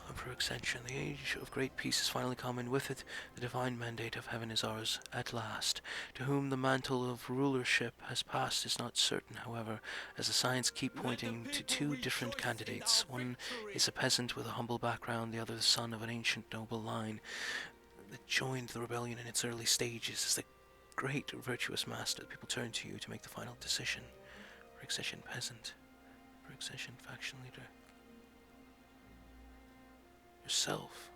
Emperor Extension, the age of great peace has finally come, and with it the divine mandate of heaven is ours at last. To whom the mantle of rulership has passed is not certain, however, as the signs keep pointing to 2 different candidates. One is a peasant with a humble background, the other the son of an ancient noble line that joined the rebellion in its early stages. As the great virtuous master, people turn to you to make the final decision. For accession peasant, for accession faction leader. Yourself.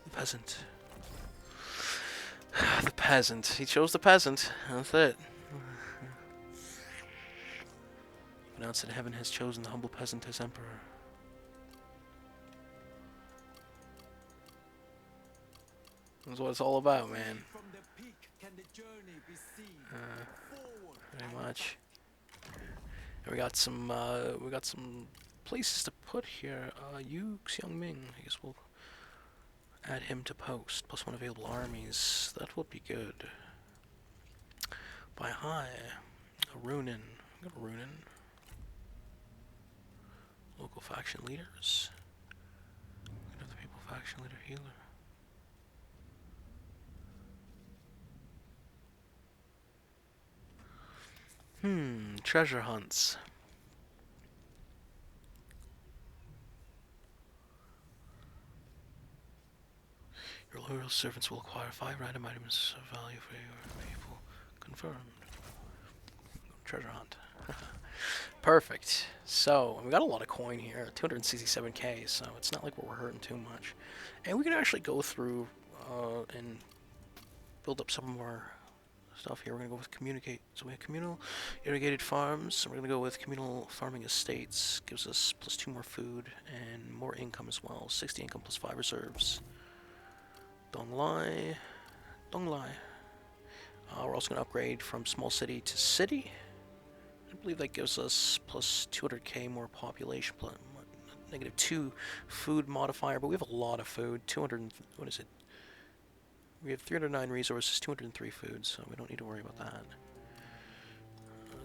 The peasant. The peasant. He chose the peasant. That's it. Announced that heaven has chosen the humble peasant as emperor. That's what it's all about, man. From the peak can the journey be seen. Forward. Pretty much. And we got some places to put here. Yu Xiangming, I guess we'll add him to post. +1 available armies. That would be good. By high. A Runin. Got a Runin. Local People faction leaders. Leader of the people faction leader healer. Treasure hunts. Your loyal servants will acquire 5 random items of value for your people. Confirmed. Treasure hunt. Perfect. So, we got a lot of coin here, 267k, so it's not like we're hurting too much. And we can actually go through and build up some of our stuff here. We're going to go with communicate. So we have communal irrigated farms, and we're going to go with communal farming estates. Gives us plus 2 more food and more income as well. 60 income plus 5 reserves. Don't lie. Don't lie. We're also going to upgrade from small city to city. I believe that gives us plus 200k more population, plus -2 food modifier, but we have a lot of food. 200, what is it? We have 309 resources, 203 food, so we don't need to worry about that.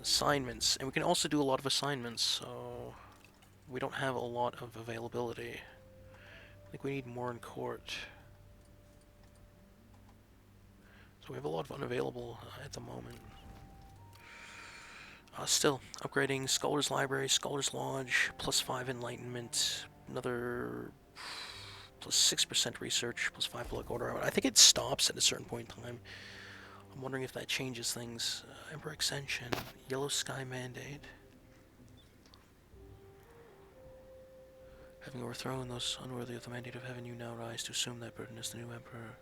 Assignments, and we can also do a lot of assignments, so we don't have a lot of availability. I think we need more in court. So we have a lot of unavailable at the moment. Still, upgrading Scholar's Library, Scholar's Lodge, plus 5 Enlightenment, another plus 6% Research, plus 5 Blood Order. I think it stops at a certain point in time. I'm wondering if that changes things. Emperor Extension, Yellow Sky Mandate. Having overthrown those unworthy of the mandate of heaven, you now rise to assume that burden as the new Emperor.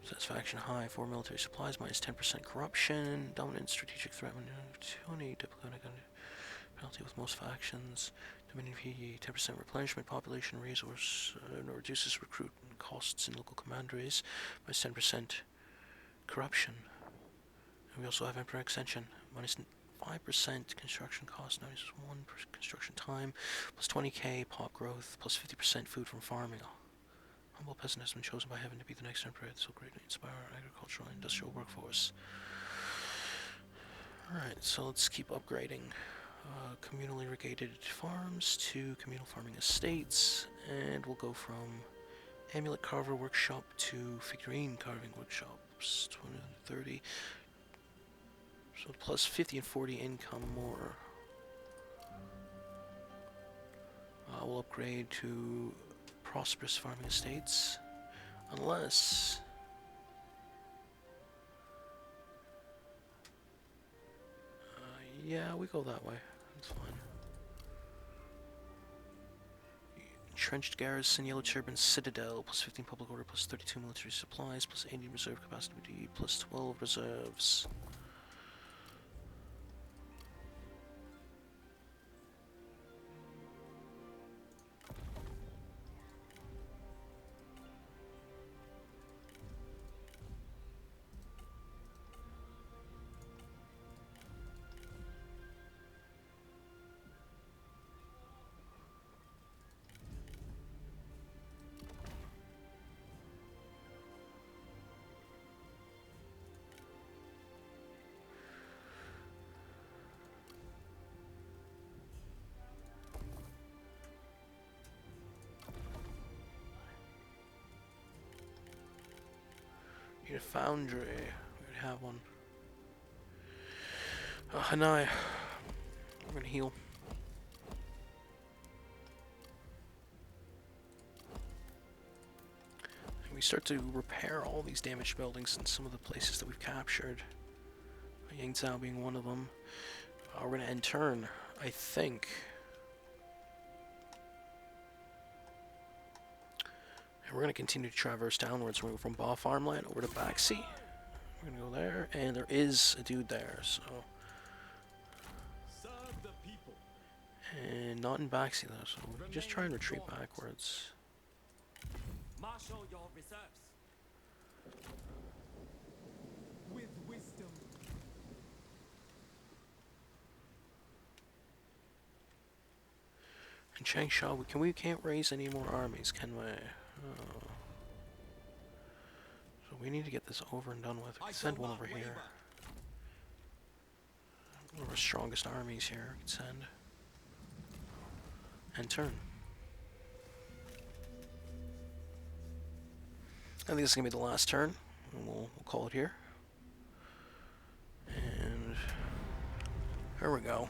Satisfaction high, 4 military supplies, minus 10% corruption, dominant strategic threat, 20 diplomatic penalty with most factions, Dominion PE, 10% replenishment, population resource, reduces recruit costs in local commanderies, minus 10% corruption. And we also have Emperor Extension, minus 5% construction cost, minus 1% construction time, plus 20k pop growth, plus 50% food from farming. Humble peasant has been chosen by heaven to be the next emperor. This will greatly inspire our agricultural and industrial workforce. Alright, so let's keep upgrading. Communally irrigated farms to communal farming estates, and we'll go from amulet carver workshop to figurine carving workshops. 20 and 30. So plus 50 and 40 income more. We'll upgrade to prosperous farming estates, unless yeah, we go that way. That's fine. Entrenched garrison, yellow turban, citadel, plus 15 public order, plus 32 military supplies, plus 80 reserve capacity, plus 12 reserves. Need a foundry. We would have one. Hanai. We're gonna heal. And we start to repair all these damaged buildings in some of the places that we've captured. Yangzhou being one of them. We're gonna end turn, I think. And we're gonna continue to traverse downwards. We're gonna go from Ba Farmland over to Baxi. We're gonna go there, and there is a dude there, so. Serve the people. And not in Baxi though, so we can just try and retreat backwards. Marshal your reserves. With wisdom. And Changsha, we can't raise any more armies, can we? Oh. So we need to get this over and done with. We can send one over here. One of our strongest armies here we can send. End turn. I think this is going to be the last turn. And we'll call it here. And here we go.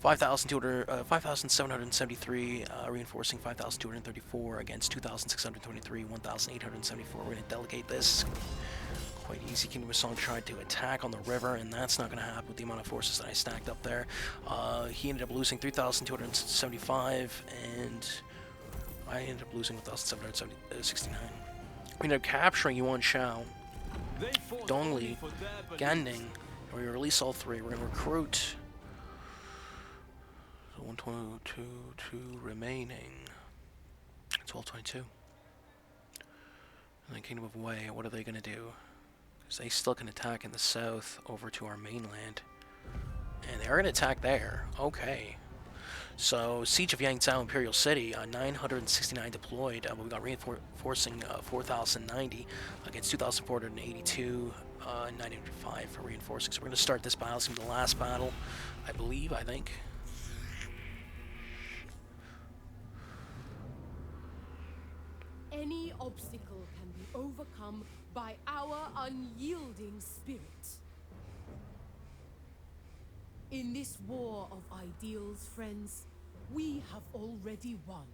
5,773, reinforcing 5,234 against 2,623, 1,874. We're going to delegate this. Quite easy. Kingdom of Song tried to attack on the river, and that's not going to happen with the amount of forces that I stacked up there. He ended up losing 3,275, and I ended up losing 1,769. We ended up capturing Yuan Shao, Dongli, Ganding, and we release all three. We're going to recruit. So 122 remaining. 1222. And then Kingdom of Wei, what are they going to do? Because they still can attack in the south over to our mainland. And they're going to attack there. Okay. So, Siege of Yangzhou Imperial City, 969 deployed, but we got reinforcing 4,090 against 2,482, 905 for reinforcing. So we're going to start this battle. It's going to be the last battle, I think. Any obstacle can be overcome by our unyielding spirit. In this war of ideals, friends, we have already won.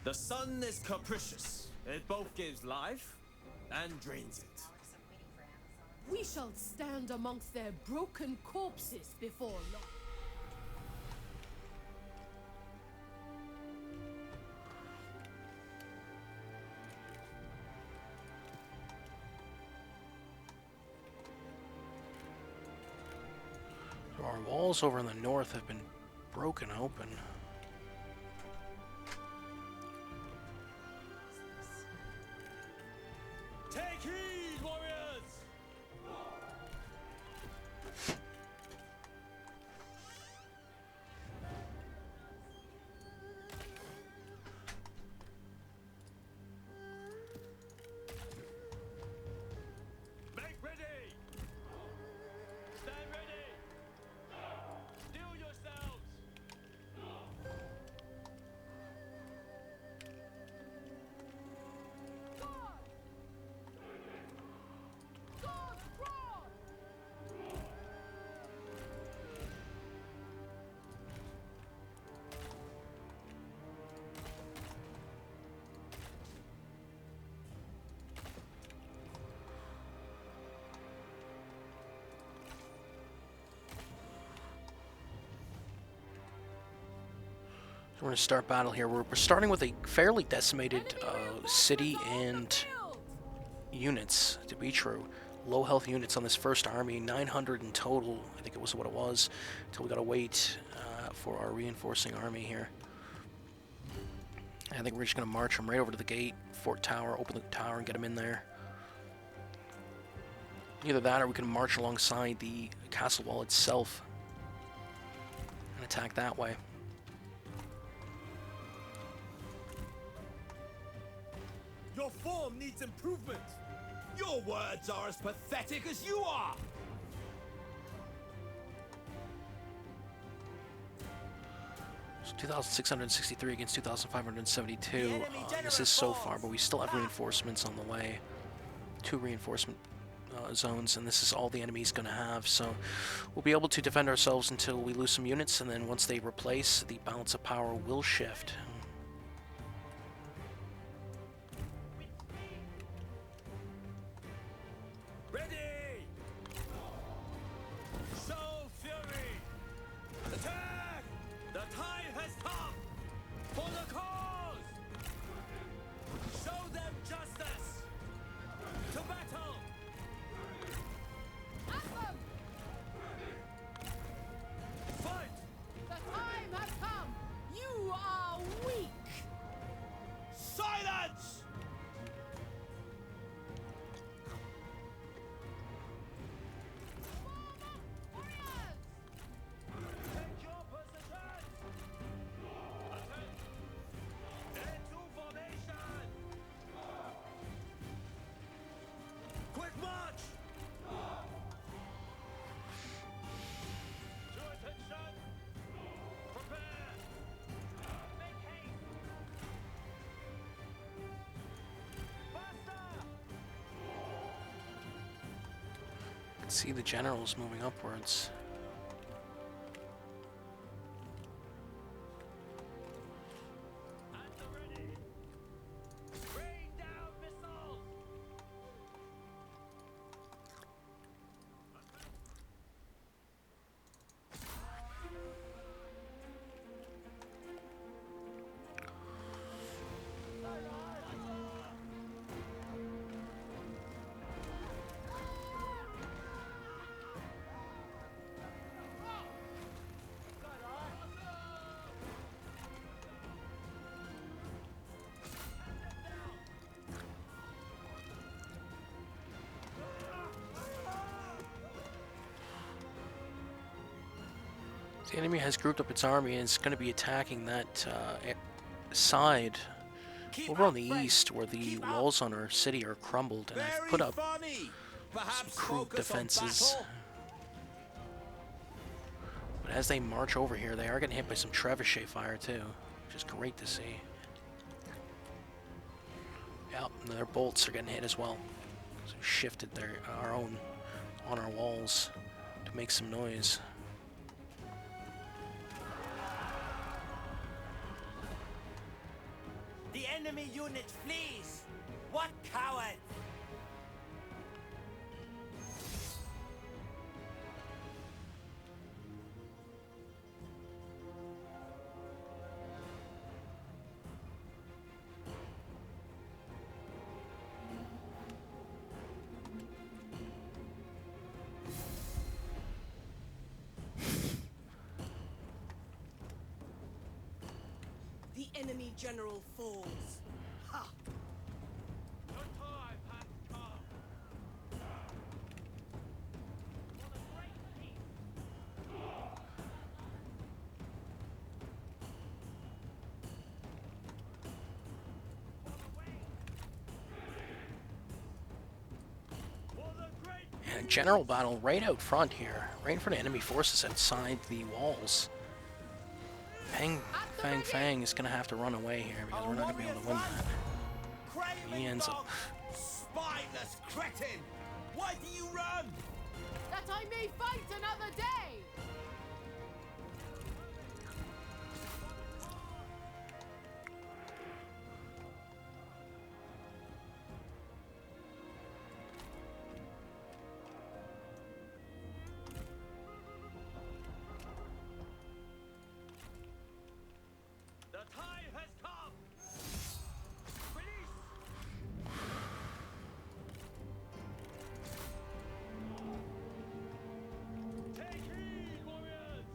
The sun is capricious. It both gives life and drains it. We shall stand amongst their broken corpses before long. Our walls over in the north have been broken open. Take heed, warriors! Make ready! Stand ready! Steel yourselves! Sword drawn! So we're going to start battle here. We're starting with a fairly decimated city and units, to be true. Low health units on this first army, 900 in total, I think it was what it was, until we got to wait for our reinforcing army here. I think we're just going to march them right over to the gate, Fort Tower, open the tower and get them in there. Either that or we can march alongside the castle wall itself and attack that way. Your form needs improvement. Your words are as pathetic as you are. So 2,663 against 2,572. This is so far, but we still have reinforcements on the way. 2 reinforcement zones, and this is all the enemy's going to have. So we'll be able to defend ourselves until we lose some units, and then once they replace, the balance of power will shift. Ready! Show fury! Attack! The time has come! For the cause! Show them justice! To battle! At them! Fight! The time has come! You are weak! See the generals moving upwards. The enemy has grouped up its army and is going to be attacking that side over on the east where the walls on our city are crumbled, and I've put up some crude defenses. But as they march over here, they are getting hit by some trebuchet fire too, which is great to see. Yep, and their bolts are getting hit as well. So we shifted our own on our walls to make some noise. The enemy unit flees! What cowards! The enemy general falls. Ha! And a general battle right out front here, right in front of enemy forces outside the walls. Fang is going to have to run away here because we're not going to be able to win that. He ends up... Spineless cretin! Why do you run? That I may fight another day! The time has come! Release! Take heed, warriors!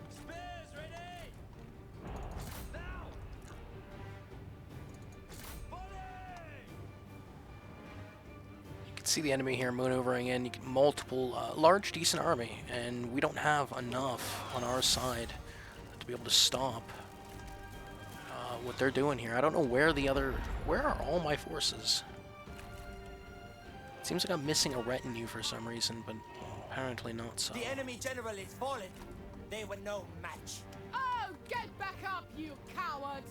Spears ready! Now! Volley! You can see the enemy here maneuvering in. You get multiple, large, decent army, and we don't have enough on our side to be able to stop what they're doing here. I don't know where are all my forces? It seems like I'm missing a retinue for some reason, but apparently not so. The enemy general is fallen. They were no match. Oh, get back up, you cowards!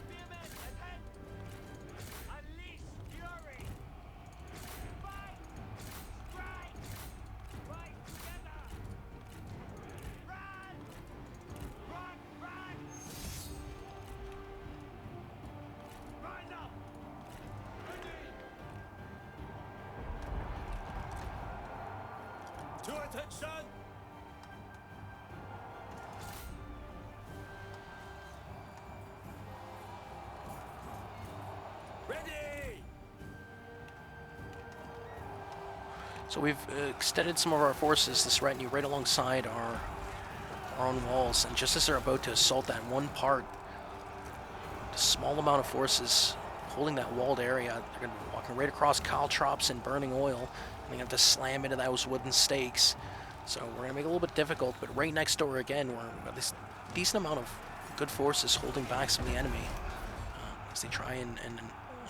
Spearmen ahead! Unleash fury! Fight! Strike! Fight together! Run! Run! Run! Rise up! Ready! To attention! Ready! So we've extended some of our forces, this retinue, right alongside our own walls, and just as they're about to assault that one part, a small amount of forces holding that walled area, they're going to be walking right across caltrops and burning oil, and they're going to have to slam into those wooden stakes. So we're going to make it a little bit difficult, but right next door again, we've got this decent amount of good forces holding back some of the enemy as they try and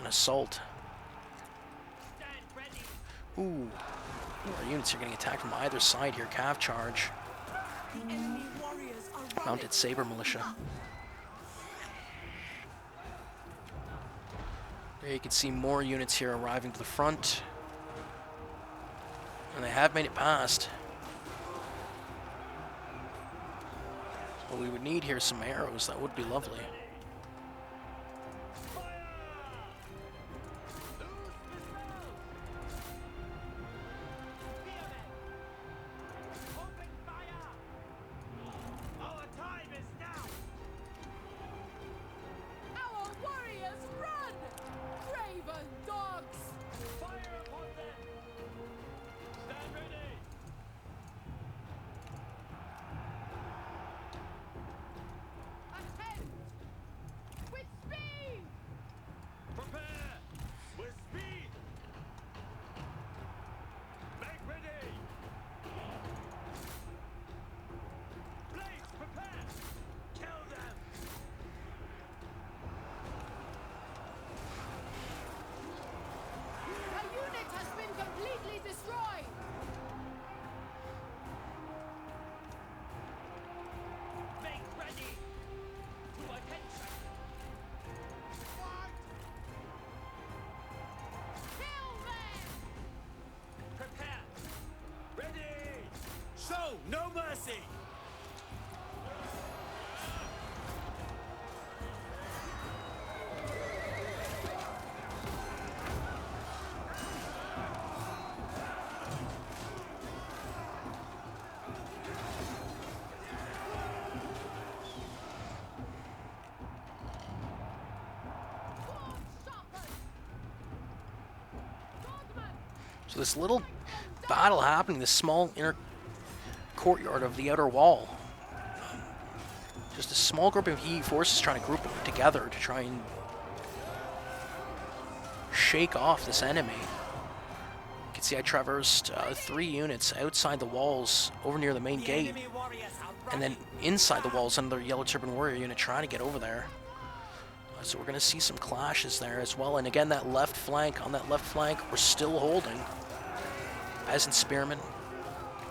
assault. Stand ready. Ooh, our units are getting attacked from either side here. Cav charge. The enemy warriors are running. Mounted Saber Militia. There you can see more units here arriving to the front. And they have made it past. What we would need here is some arrows. That would be lovely. Our warriors run! Craven dogs! Fire upon them! Stand ready! Ahead! With speed! Prepare! With speed! Make ready! Blaze, prepare! Kill them! A unit has been completely destroyed! Make ready! To attention! Kill them! Prepare! Ready! Show no mercy! So this little battle happening, this small inner courtyard of the outer wall. Just a small group of Yi forces trying to group together to try and shake off this enemy. You can see I traversed 3 units outside the walls over near the main gate, and then inside the walls another Yellow Turban Warrior unit trying to get over there. So we're going to see some clashes there as well. And again, that left flank, on that left flank, we're still holding. As in Spearmen.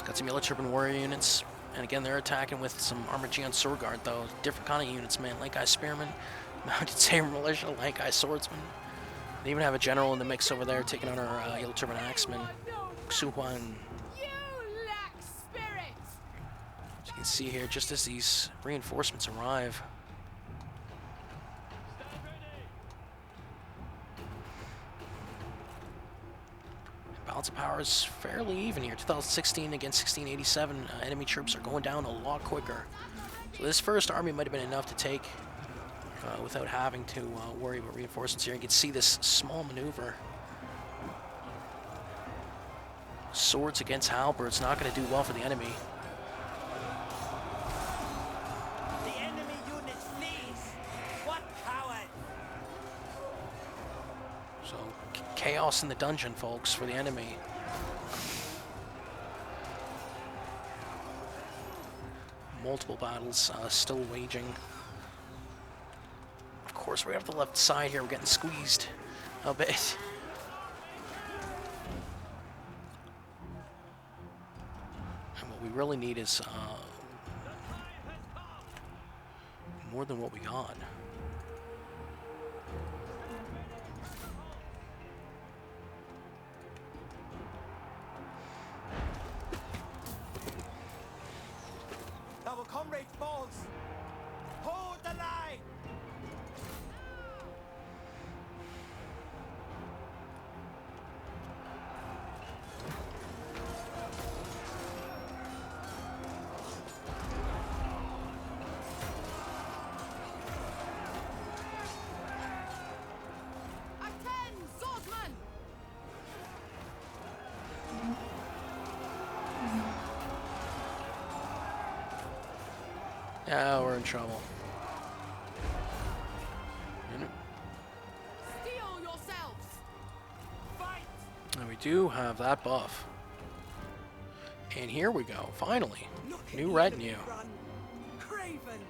Got some Yellow Turban Warrior units. And again, they're attacking with some Armored Geon Sword Guard, though. Different kind of units, man. Lankai Spearmen, Mounted Saber Militia, Lankai Swordsman. They even have a general in the mix over there taking on our Yellow Turban Axemen. Xuhuan. You lack spirit! As you can see here, just as these reinforcements arrive. Balance of power is fairly even here. 2016 against 1687. Enemy troops are going down a lot quicker. So this first army might have been enough to take without having to worry about reinforcements here. You can see this small maneuver. Swords against halberds, not going to do well for the enemy. The enemy unit flees! What coward! So chaos in the dungeon, folks, for the enemy. Multiple battles still waging. Of course, right off the left side here, we're getting squeezed a bit. And what we really need is more than what we got. Our comrade falls! Hold the line! Attend, swordsman! Yeah, we're in trouble. Steel yourselves! Fight! And we do have that buff. And here we go, finally. Look at New the retinue. enemy run. Craven!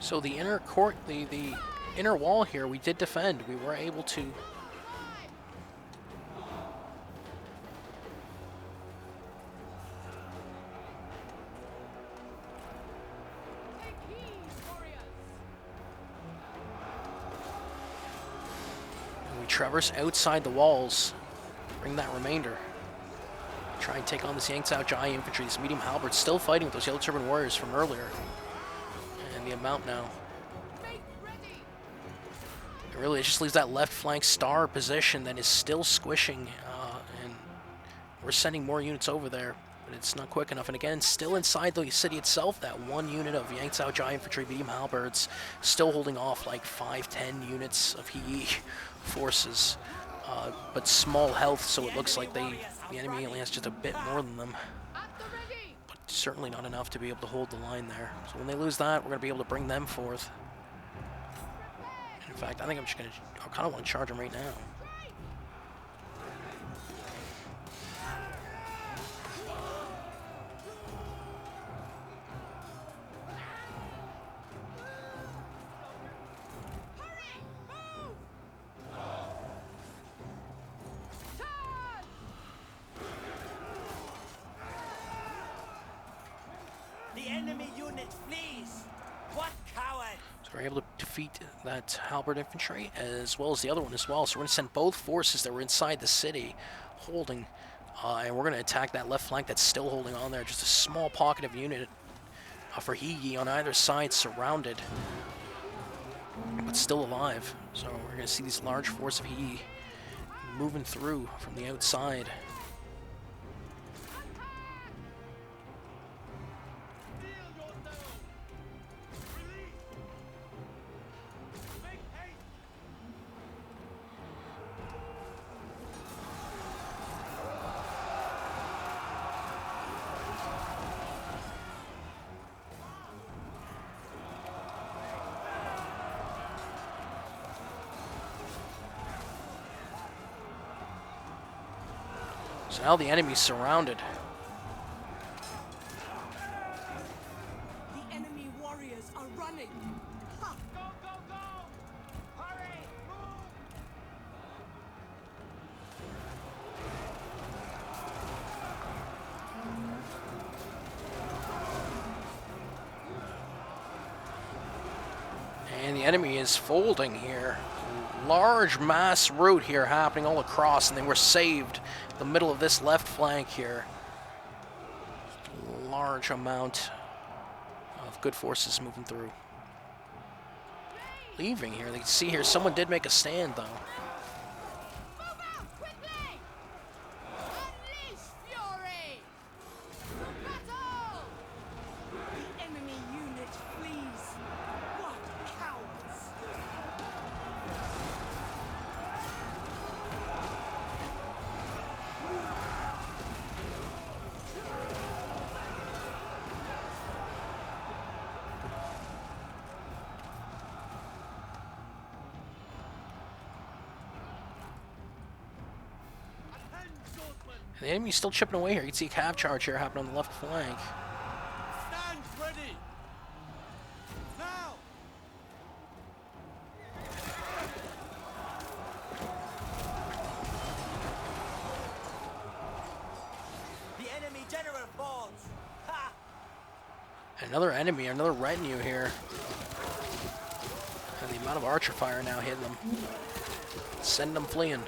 So the inner court, the inner wall here, we did defend. We were able to. Take heed, warriors. We traverse outside the walls, bring that remainder. Try and take on this Yangtze Jai infantry, this medium halberds, still fighting with those Yellow Turban warriors from earlier. And the amount now. Make ready. It really just leaves that left flank star position that is still squishing, and we're sending more units over there, but it's not quick enough. And again, still inside the city itself, that one unit of Yangtze Jai infantry medium halberds still holding off like 5-10 units of He forces, but small health, so it looks like the enemy only has just a bit more than them, At the ready. but certainly not enough to be able to hold the line there. So when they lose that, we're going to be able to bring them forth. In fact, I think I'm just going to, I kind of want to charge them right now. Hurry! Move! Turn! The enemy unit flees! What coward! So we're able to defeat that halberd infantry as well as the other one as well. So we're going to send both forces that were inside the city holding, and we're going to attack that left flank that's still holding on there. Just a small pocket of unit for He on either side, surrounded, but still alive. So we're going to see these large force of He moving through from the outside. So now the enemy's surrounded. The enemy warriors are running. Ha! Go, go, go! Hurry! Move! And the enemy is folding here. Large mass rout here happening all across, and they were saved. The middle of this left flank here. Large amount of good forces moving through. Leaving here. They can see here someone did make a stand though. Move out quickly! Unleash fury! Battle! The enemy unit flees. What cowards! And the enemy's still chipping away here. You can see a cav charge here happening on the left flank. Stand ready! Now! The enemy general falls! Ha! Another enemy, another retinue here. And the amount of archer fire now hitting them. Send them fleeing.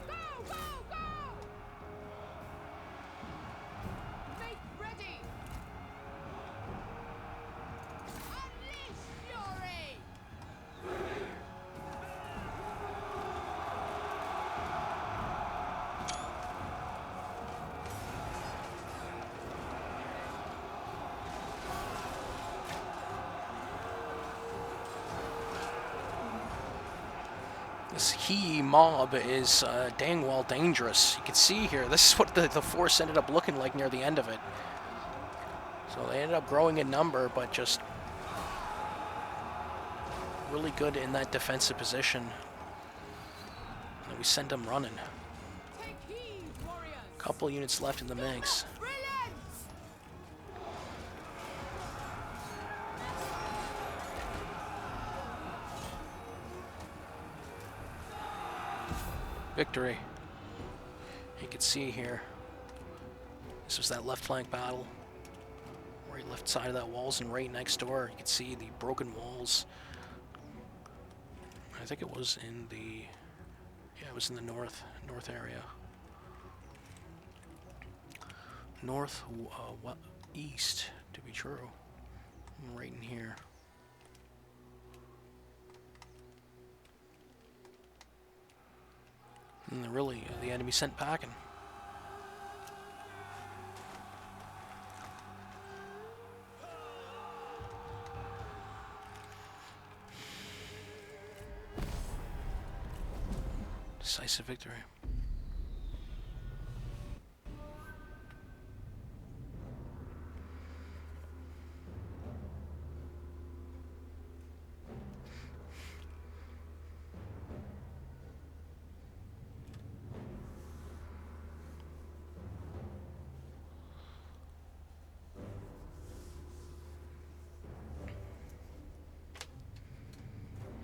Go, go, go! Make ready! Unleash fury! This He mob is dang well dangerous. You can see here, this is what the force ended up looking like near the end of it. So they ended up growing in number, but just really good in that defensive position. And then we send them running. Take heed, warriors! Couple units left in the mix. Brilliant! Victory. You can see here, this was that left flank battle. Right left side of that walls, and right next door you can see the broken walls. I think it was in the, yeah, it was in the north area. East, to be true. Right in here. And really, the enemy sent packing. Decisive victory.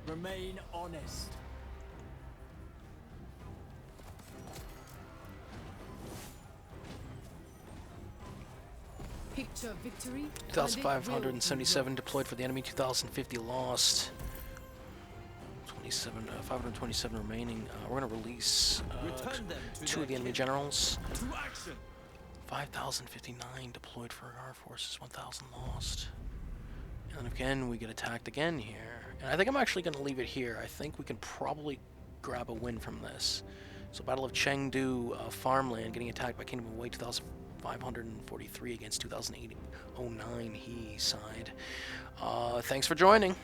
Remain honest. Picture victory. 2,577 deployed for the enemy, 2,050 lost. 527 remaining. We're going to release two of the enemy generals. To action. 5,059 deployed for our forces, 1,000 lost. And again, we get attacked again here. And I think I'm actually going to leave it here. I think we can probably grab a win from this. So Battle of Chengdu, farmland, getting attacked by Kingdom of Wei, 2,543 against 2,809 he side. Thanks for joining.